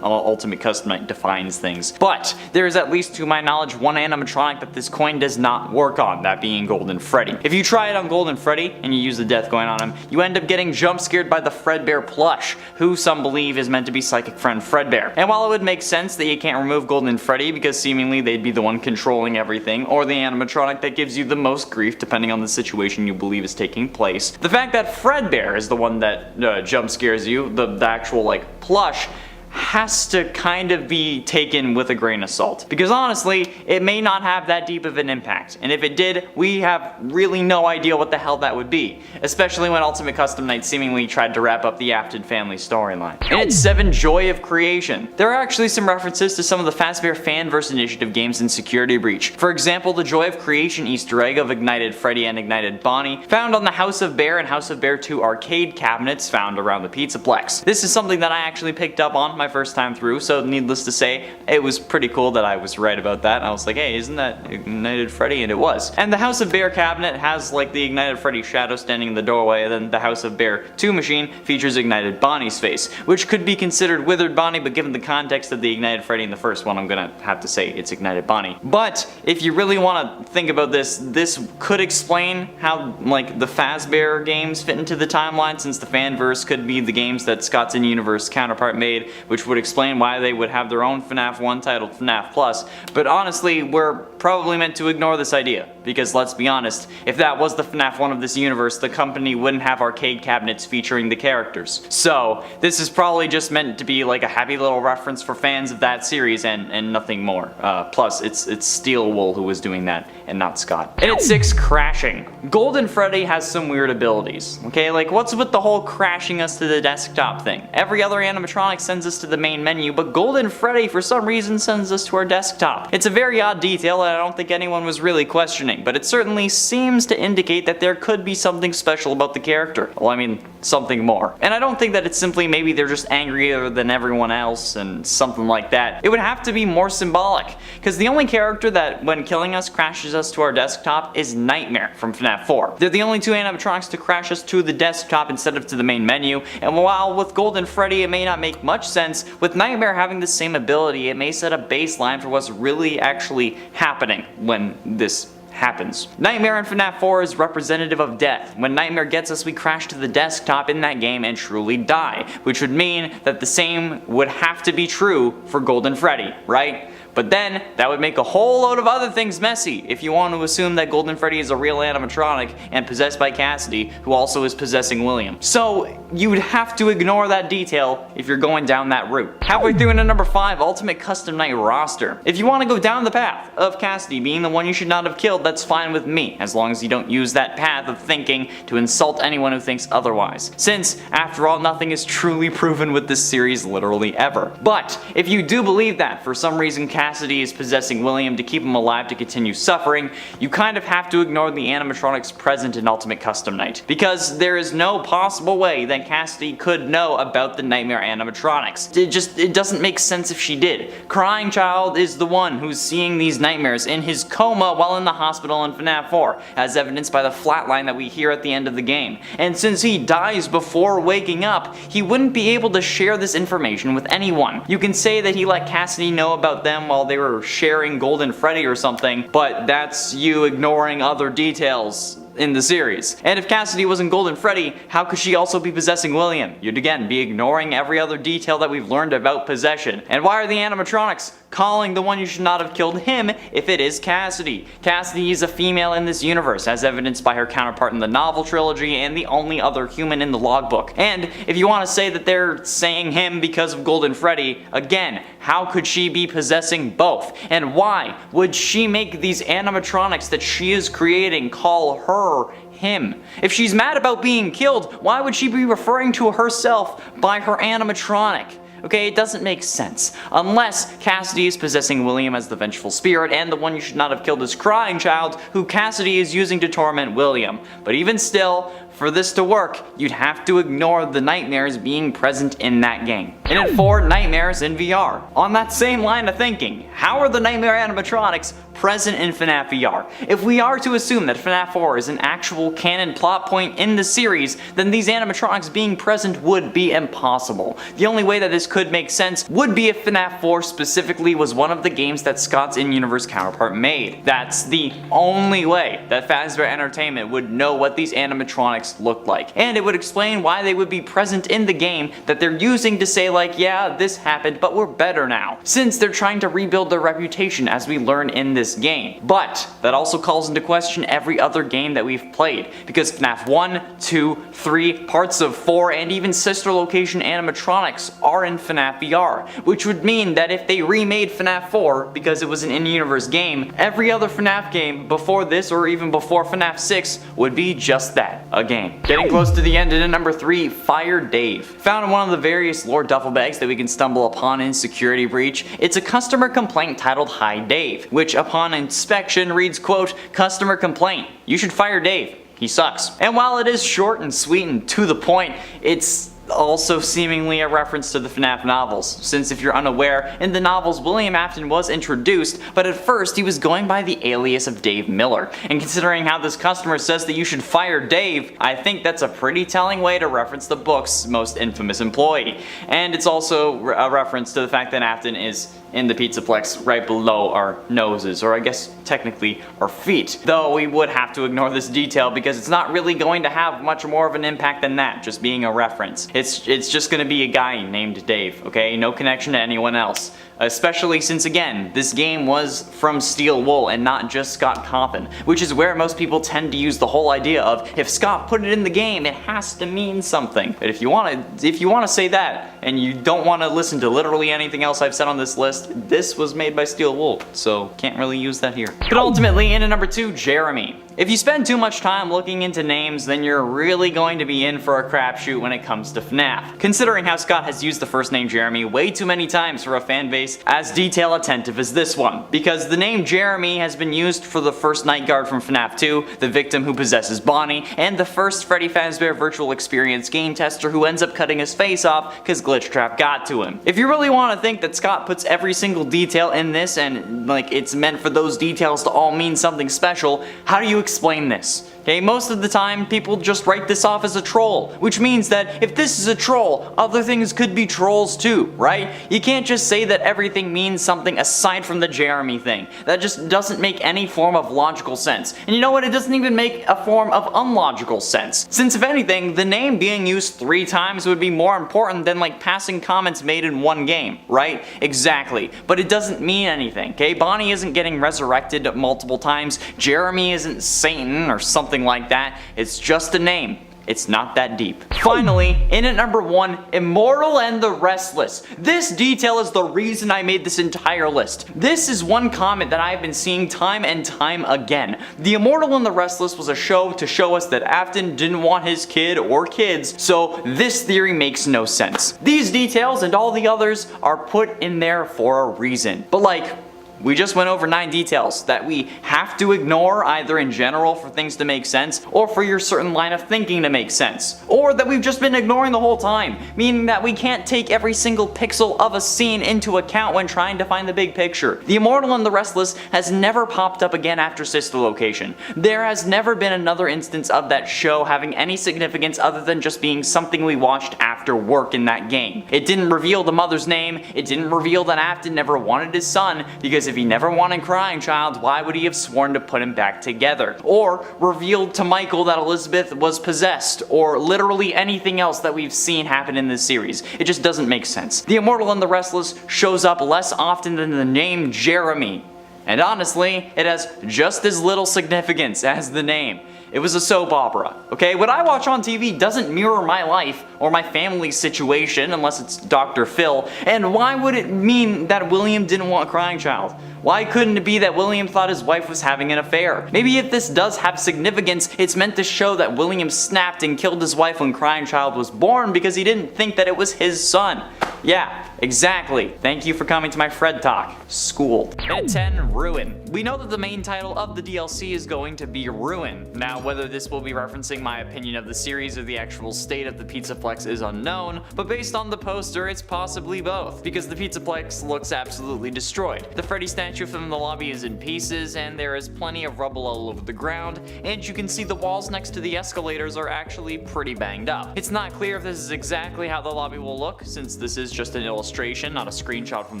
Ultimate Custom Night defines things. But there is, at least to my knowledge, one animatronic that this coin does not work on, that being Golden Freddy. If you try it on Golden Freddy and you use the death coin on him, you end up getting jump scared by the Fredbear plush, who some believe is meant to be Psychic Friend Fredbear. And while it would make sense that you can't remove Golden Freddy because seemingly they'd be the one controlling everything, or the animatronic that gives you the most grief depending on the situation you believe is taking place, the fact that Fredbear is the one that jump scares you, the actual like plush, has to kind of be taken with a grain of salt. Because honestly, it may not have that deep of an impact. And if it did, we have really no idea what the hell that would be. Especially when Ultimate Custom Night seemingly tried to wrap up the Afton family storyline. And it's 7, Joy of Creation. There are actually some references to some of the Fazbear Fanverse Initiative games in Security Breach. For example, the Joy of Creation Easter egg of Ignited Freddy and Ignited Bonnie, found on the House of Bear and House of Bear 2 arcade cabinets found around the Pizza Plex. This is something that I actually picked up on my first time through, so needless to say, it was pretty cool that I was right about that. I was like, hey, isn't that Ignited Freddy? And it was. And the House of Bear cabinet has like the Ignited Freddy shadow standing in the doorway, and then the House of Bear 2 machine features Ignited Bonnie's face, which could be considered Withered Bonnie, but given the context of the Ignited Freddy in the first one, I'm gonna have to say it's Ignited Bonnie. But if you really want to think about this, this could explain how like the Fazbear games fit into the timeline, since the Fanverse could be the games that Scott's In-Universe counterpart made, which would explain why they would have their own FNAF 1 titled FNAF Plus. But honestly, we're probably meant to ignore this idea, because let's be honest, if that was the FNAF 1 of this universe, the company wouldn't have arcade cabinets featuring the characters. So this is probably just meant to be like a happy little reference for fans of that series and nothing more. Plus, it's Steelwool who was doing that, and not Scott. And at 6, Crashing. Golden Freddy has some weird abilities, okay? Like, what's with the whole crashing us to the desktop thing? Every other animatronic sends us to the main menu, but Golden Freddy for some reason sends us to our desktop. It's a very odd detail that I don't think anyone was really questioning, but it certainly seems to indicate that there could be something special about the character. Well, I mean, something more. And I don't think that it's simply maybe they're just angrier than everyone else and something like that. It would have to be more symbolic, because the only character that, when killing us, crashes us to our desktop is Nightmare from FNAF 4. They're the only 2 animatronics to crash us to the desktop instead of to the main menu, and while with Golden Freddy it may not make much sense, with Nightmare having the same ability, it may set a baseline for what's really actually happening when this happens. Nightmare in FNAF 4 is representative of death. When Nightmare gets us, we crash to the desktop in that game and truly die, which would mean that the same would have to be true for Golden Freddy, right? But then, that would make a whole load of other things messy if you want to assume that Golden Freddy is a real animatronic and possessed by Cassidy, who also is possessing William. So, you would have to ignore that detail if you're going down that route. Halfway through into number 5, Ultimate Custom Night Roster. If you want to go down the path of Cassidy being the one you should not have killed, that's fine with me, as long as you don't use that path of thinking to insult anyone who thinks otherwise. Since, after all, nothing is truly proven with this series literally ever. But, if you do believe that, for some reason Cassidy is possessing William to keep him alive to continue suffering, you kind of have to ignore the animatronics present in Ultimate Custom Night. Because there is no possible way that Cassidy could know about the nightmare animatronics. It doesn't make sense if she did. Crying Child is the one who's seeing these nightmares in his coma while in the hospital in FNAF 4, as evidenced by the flatline that we hear at the end of the game. And since he dies before waking up, he wouldn't be able to share this information with anyone. You can say that he let Cassidy know about them while they were sharing Golden Freddy or something, but that's you ignoring other details in the series. And if Cassidy wasn't Golden Freddy, how could she also be possessing William? You'd again be ignoring every other detail that we've learned about possession. And why are the animatronics calling the one you should not have killed him if it is Cassidy? Cassidy is a female in this universe, as evidenced by her counterpart in the novel trilogy and the only other human in the logbook. And if you want to say that they're saying him because of Golden Freddy, again, how could she be possessing both? And why would she make these animatronics that she is creating call her him? If she's mad about being killed, why would she be referring to herself by her animatronic? Okay, it doesn't make sense. Unless Cassidy is possessing William as the vengeful spirit, and the one you should not have killed is Crying Child, who Cassidy is using to torment William. But even still, for this to work, you'd have to ignore the nightmares being present in that game. And at 4, Nightmares in VR. On that same line of thinking, how are the nightmare animatronics present in FNAF VR? If we are to assume that FNAF 4 is an actual canon plot point in the series, then these animatronics being present would be impossible. The only way that this could make sense would be if FNAF 4 specifically was one of the games that Scott's in-universe counterpart made. That's the only way that Fanverse Entertainment would know what these animatronics look like. And it would explain why they would be present in the game that they're using to say like, yeah, this happened, but we're better now. Since they're trying to rebuild their reputation as we learn in this game. But that also calls into question every other game that we've played, because FNAF 1, 2, 3, parts of 4, and even sister location animatronics are in FNAF VR, which would mean that if they remade FNAF 4 because it was an in-universe game, every other FNAF game before this or even before FNAF 6 would be just that, a game. Getting close to the end, and at number 3, Fire Dave. Found in one of the various lore duffel bags that we can stumble upon in Security Breach, it's a customer complaint titled Hi Dave, which upon inspection reads, quote, "Customer complaint. You should fire Dave. He sucks." And while it is short and sweet and to the point, it's also seemingly a reference to the FNAF novels, since if you're unaware, in the novels William Afton was introduced, but at first he was going by the alias of Dave Miller. And considering how this customer says that you should fire Dave, I think that's a pretty telling way to reference the book's most infamous employee. And it's also a reference to the fact that Afton is in the pizza Plex right below our noses, or I guess technically our feet. Though we would have to ignore this detail because it's not really going to have much more of an impact than that, just being a reference. It's just gonna be a guy named Dave, okay? No connection to anyone else. Especially since, again, this game was from Steel Wool and not just Scott Cawthon, which is where most people tend to use the whole idea of, if Scott put it in the game, it has to mean something. But if you want to say that, and you don't want to listen to literally anything else I've said on this list, this was made by Steel Wool, so can't really use that here. But ultimately, in at number 2, Jeremy. If you spend too much time looking into names, then you're really going to be in for a crapshoot when it comes to FNAF. Considering how Scott has used the first name Jeremy way too many times for a fan base as detail attentive as this one. Because the name Jeremy has been used for the first night guard from FNAF 2, the victim who possesses Bonnie, and the first Freddy Fazbear virtual experience game tester who ends up cutting his face off because Glitchtrap got to him. If you really want to think that Scott puts every single detail in this and like it's meant for those details to all mean something special, how do you explain this? Okay, most of the time people just write this off as a troll, which means that if this is a troll, other things could be trolls too, right? You can't just say that everything means something aside from the Jeremy thing. That just doesn't make any form of logical sense. And you know what? It doesn't even make a form of unlogical sense. Since if anything, the name being used 3 times would be more important than like passing comments made in one game, right? Exactly. But it doesn't mean anything, okay? Bonnie isn't getting resurrected multiple times. Jeremy isn't Satan or something like that. It's just a name. It's not that deep. Finally, in at number 1, Immortal and the Restless. This detail is the reason I made this entire list. This is one comment that I've been seeing time and time again. The Immortal and the Restless was a show to show us that Afton didn't want his kid or kids, so this theory makes no sense. These details and all the others are put in there for a reason. But like, we just went over 9 details that we have to ignore either in general for things to make sense or for your certain line of thinking to make sense. Or that we've just been ignoring the whole time, meaning that we can't take every single pixel of a scene into account when trying to find the big picture. The Immortal and the Restless has never popped up again after Sister Location. There has never been another instance of that show having any significance other than just being something we watched after work in that game. It didn't reveal the mother's name, it didn't reveal that Afton never wanted his son, because if he never wanted Crying Child, why would he have sworn to put him back together? Or revealed to Michael that Elizabeth was possessed, or literally anything else that we've seen happen in this series. It just doesn't make sense. The Immortal and the Restless shows up less often than the name Jeremy. And honestly, it has just as little significance as the name. It was a soap opera, okay? What I watch on TV doesn't mirror my life or my family's situation unless it's Dr. Phil. And why would it mean that William didn't want Crying Child? Why couldn't it be that William thought his wife was having an affair? Maybe if this does have significance, it's meant to show that William snapped and killed his wife when Crying Child was born because he didn't think that it was his son. Yeah, exactly. Thank you for coming to my Fred talk. Schooled. At 10, Ruin. We know that the main title of the DLC is going to be Ruin. Now, whether this will be referencing my opinion of the series or the actual state of the Pizzaplex is unknown, but based on the poster, it's possibly both, because the Pizzaplex looks absolutely destroyed. The Freddy statue from the lobby is in pieces, and there is plenty of rubble all over the ground, and you can see the walls next to the escalators are actually pretty banged up. It's not clear if this is exactly how the lobby will look, since this is just an illustration, not a screenshot from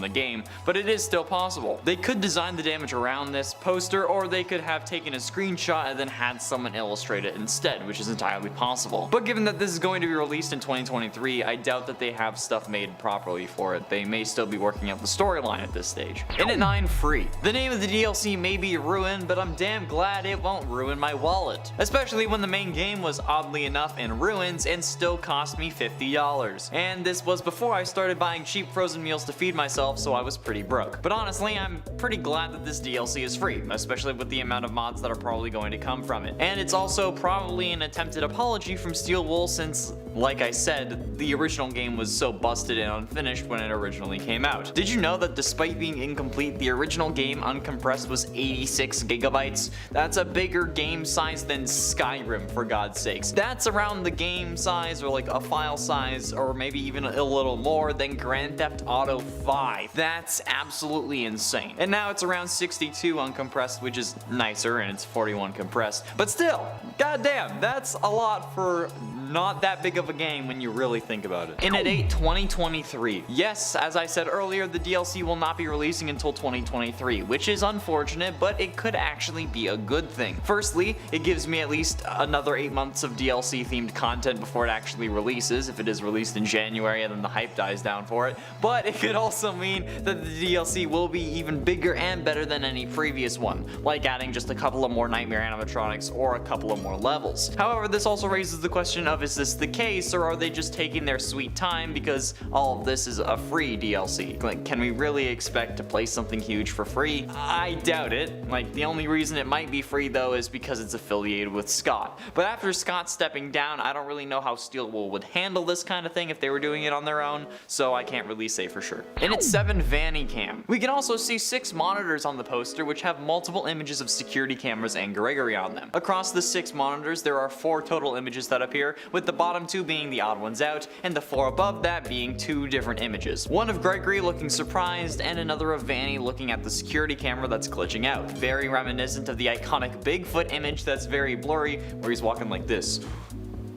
the game, but it is still possible. They could design the damage around this poster, or they could have taken a screenshot and then had someone illustrate it instead, which is entirely possible. But given that this is going to be released in 2023, I doubt that they have stuff made properly for it. They may still be working out the storyline at this stage. In at 9, Free. The name of the DLC may be Ruin, but I'm damn glad it won't ruin my wallet. Especially when the main game was oddly enough in ruins and still cost me $50. And this was before I started buying cheap frozen meals to feed myself, so I was pretty broke. But honestly, I'm pretty glad that this DLC is free, especially with the amount of mods that are probably going to come from it. And it's also probably an attempted apology from Steel Wool since, like I said, the original game was so busted and unfinished when it originally came out. Did you know that despite being incomplete, the original game uncompressed was 86 gigabytes? That's a bigger game size than Skyrim, for God's sakes. That's around the game size or like a file size or maybe even a little more than Grand Theft Auto 5. That's absolutely insane. And now it's around 62 uncompressed, which is nicer, and it's 41 compressed. But still, goddamn, that's a lot for not that big of a game when you really think about it. In at 8, 2023. Yes, as I said earlier, the DLC will not be releasing until 2023, which is unfortunate, but it could actually be a good thing. Firstly, it gives me at least another 8 months of DLC themed content before it actually releases, if it is released in January and then the hype dies down for it. But it could also mean that the DLC will be even bigger and better than any previous one, like adding just a couple of more nightmare animatronics or a couple of more levels. However, this also raises the question of, is this the case, or are they just taking their sweet time because all of this is a free DLC? Like, can we really expect to play something huge for free? I doubt it. Like, the only reason it might be free though is because it's affiliated with Scott. But after Scott stepping down, I don't really know how Steel Wool would handle this kind of thing if they were doing it on their own, so I can't really say for sure. And it's 7, Vanny Cam. We can also see 6 monitors on the poster which have multiple images of security cameras and Gregory on them. Across the 6 monitors, there are 4 total images that appear, with the bottom 2 being the odd ones out, and the 4 above that being 2 different images. One of Gregory looking surprised, and another of Vanny looking at the security camera that's glitching out. Very reminiscent of the iconic Bigfoot image that's very blurry, where he's walking like this.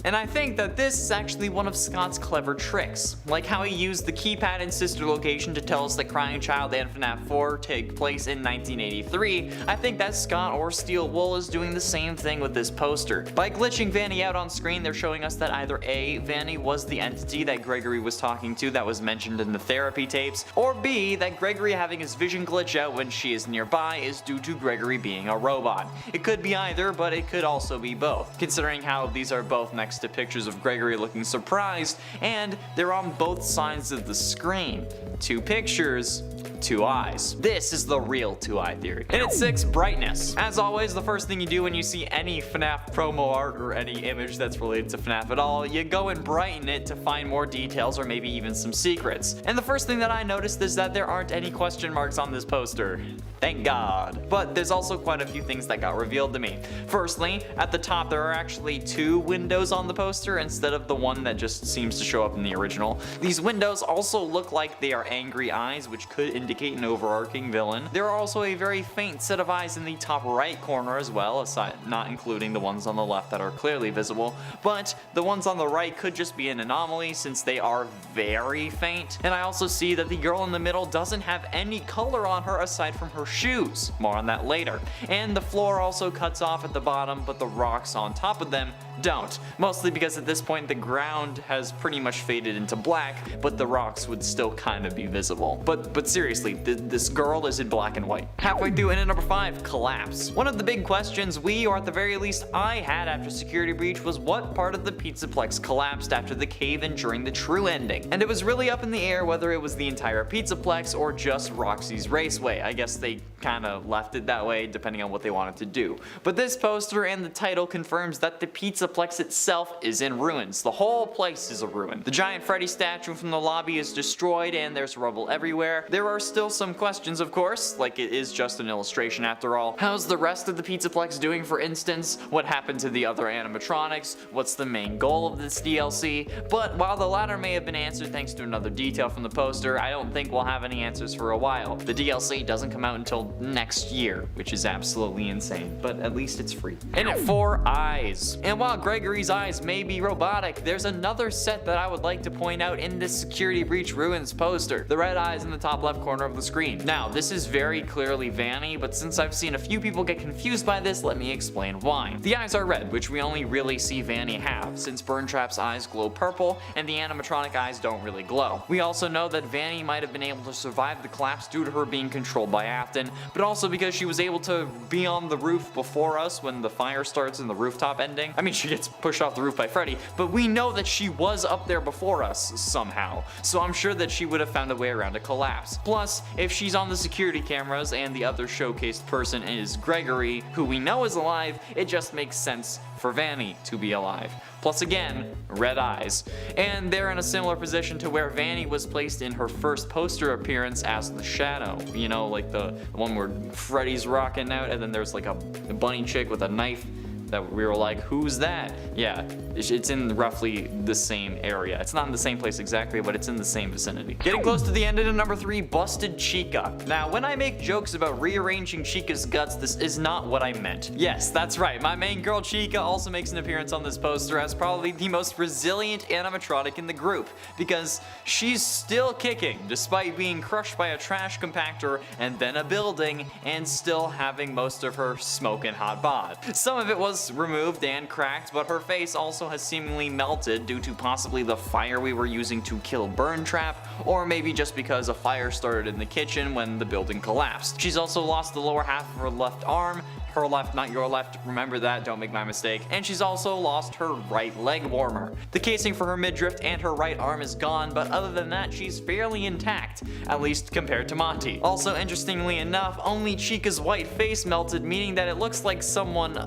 And I think that this is actually one of Scott's clever tricks, like how he used the keypad and sister location to tell us that Crying Child and FNAF 4 take place in 1983. I think that Scott or Steel Wool is doing the same thing with this poster. By glitching Vanny out on screen, they're showing us that either A, Vanny was the entity that Gregory was talking to that was mentioned in the therapy tapes, or B, that Gregory having his vision glitch out when she is nearby is due to Gregory being a robot. It could be either, but it could also be both, considering how these are both next to pictures of Gregory looking surprised, and they're on both sides of the screen. 2 pictures, 2 eyes. This is the real 2-eye theory. And at 6, brightness. As always, the first thing you do when you see any FNAF promo art or any image that's related to FNAF at all, you go and brighten it to find more details or maybe even some secrets. And the first thing that I noticed is that there aren't any question marks on this poster. Thank God. But there's also quite a few things that got revealed to me. Firstly, at the top there are actually 2 windows on the poster instead of the one that just seems to show up in the original. These windows also look like they are angry eyes, which could indicate an overarching villain. There are also a very faint set of eyes in the top right corner as well, aside not including the ones on the left that are clearly visible, but the ones on the right could just be an anomaly since they are very faint. And I also see that the girl in the middle doesn't have any color on her aside from her shoes. More on that later. And the floor also cuts off at the bottom, but the rocks on top of them don't. Mostly because at this point the ground has pretty much faded into black, but the rocks would still kind of be visible. But seriously, this girl is in black and white. Halfway through, and at number 5, collapse. One of the big questions we, or at the very least I, had after Security Breach was what part of the Pizzaplex collapsed after the cave-in during the true ending. And it was really up in the air whether it was the entire Pizzaplex or just Roxy's Raceway. I guess they kinda left it that way depending on what they wanted to do. But this poster and the title confirms that the Pizzaplex itself is in ruins. The whole place is a ruin. The giant Freddy statue from the lobby is destroyed and there's rubble everywhere. There are still some questions, of course, like it is just an illustration after all. How's the rest of the Pizzaplex doing, for instance? What happened to the other animatronics? What's the main goal of this DLC? But while the latter may have been answered thanks to another detail from the poster, I don't think we'll have any answers for a while. The DLC doesn't come out until next year, which is absolutely insane, but at least it's free. And at 4, eyes. And while Gregory's eyes may be robotic, there's another set that I would like to point out in this Security Breach Ruins poster. The red eyes in the top left corner of the screen. Now, this is very clearly Vanny, but since I've seen a few people get confused by this, let me explain why. The eyes are red, which we only really see Vanny have, since Springtrap's eyes glow purple, and the animatronic eyes don't really glow. We also know that Vanny might have been able to survive the collapse due to her being controlled by Afton, but also because she was able to be on the roof before us when the fire starts in the rooftop ending. I mean, she gets pushed off the roof by Freddy, but we know that she was up there before us somehow, so I'm sure that she would have found a way around a collapse. Plus, if she's on the security cameras and the other showcased person is Gregory, who we know is alive, it just makes sense for Vanny to be alive. Plus again, red eyes. And they're in a similar position to where Vanny was placed in her first poster appearance as the Shadow. You know, like the one where Freddy's rocking out and then there's like a bunny chick with a knife that we were like, who's that? Yeah, it's in roughly the same area. It's not in the same place exactly, but it's in the same vicinity. Getting close to the end of number 3, Busted Chica. Now, when I make jokes about rearranging Chica's guts, this is not what I meant. Yes, that's right, my main girl Chica also makes an appearance on this poster as probably the most resilient animatronic in the group, because she's still kicking, despite being crushed by a trash compactor and then a building, and still having most of her smoking hot bod. Some of it was removed and cracked, but her face also has seemingly melted due to possibly the fire we were using to kill Springtrap, or maybe just because a fire started in the kitchen when the building collapsed. She's also lost the lower half of her left arm, her left, not your left, remember that, don't make my mistake, and she's also lost her right leg warmer. The casing for her midriff and her right arm is gone, but other than that, she's fairly intact, at least compared to Monty. Also, interestingly enough, only Chica's white face melted, meaning that it looks like someone,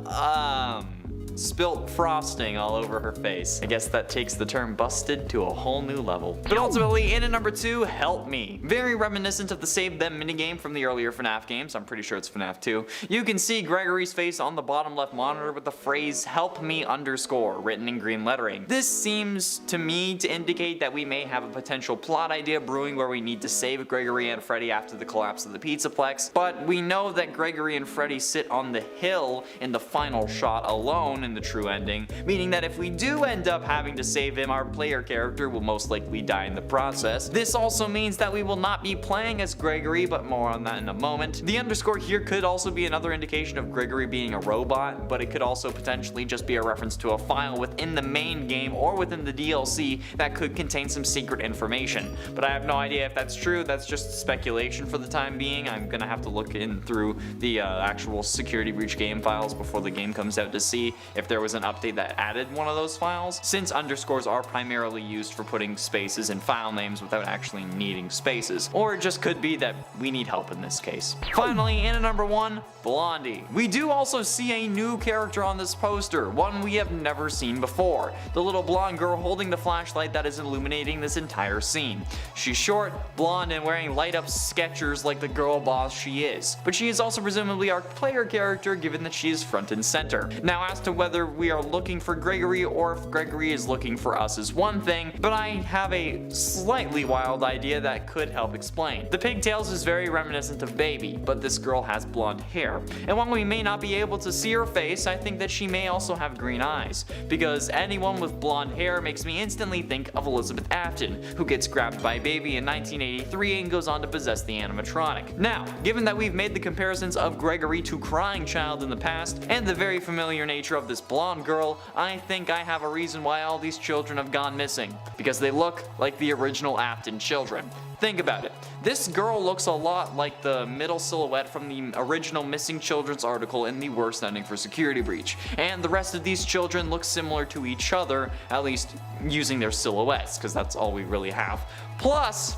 spilt frosting all over her face. I guess that takes the term busted to a whole new level. But ultimately, in at number 2, Help Me. Very reminiscent of the Save Them minigame from the earlier FNAF games. I'm pretty sure it's FNAF 2. You can see Gregory's face on the bottom left monitor with the phrase "Help Me" underscore written in green lettering. This seems to me to indicate that we may have a potential plot idea brewing where we need to save Gregory and Freddy after the collapse of the Pizzaplex, but we know that Gregory and Freddy sit on the hill in the final shot alone in the true ending, meaning that if we do end up having to save him, our player character will most likely die in the process. This also means that we will not be playing as Gregory, but more on that in a moment. The underscore here could also be another indication of Gregory being a robot, but it could also potentially just be a reference to a file within the main game or within the DLC that could contain some secret information. But I have no idea if that's true. That's just speculation for the time being. I'm gonna have to look in through the actual security breach game files before the game comes out to see if there was an update that added one of those files, since underscores are primarily used for putting spaces in file names without actually needing spaces. Or it just could be that we need help in this case. Finally, in at number 1, Blondie. We do also see a new character on this poster, one we have never seen before. The little blonde girl holding the flashlight that is illuminating this entire scene. She's short, blonde, and wearing light up Skechers like the girl boss she is. But she is also presumably our player character, given that she is front and center. Now, as to whether we are looking for Gregory or if Gregory is looking for us is one thing, but I have a slightly wild idea that could help explain. The pigtails is very reminiscent of Baby, but this girl has blonde hair. And while we may not be able to see her face, I think that she may also have green eyes, because anyone with blonde hair makes me instantly think of Elizabeth Afton, who gets grabbed by Baby in 1983 and goes on to possess the animatronic. Now, given that we've made the comparisons of Gregory to Crying Child in the past, and the very familiar nature of this blonde girl, I think I have a reason why all these children have gone missing. Because they look like the original Afton children. Think about it. This girl looks a lot like the middle silhouette from the original Missing Children's article in the worst ending for Security Breach, and the rest of these children look similar to each other, at least using their silhouettes, because that's all we really have. Plus,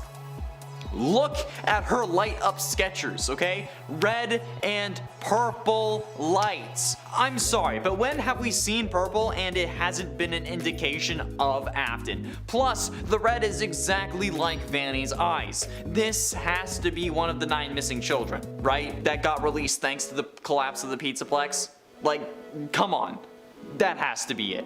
look at her light up Skechers, okay? Red and purple lights. I'm sorry, but when have we seen purple and it hasn't been an indication of Afton? Plus, the red is exactly like Vanny's eyes. This has to be one of the 9 missing children, right? That got released thanks to the collapse of the Pizzaplex? Like, come on. That has to be it.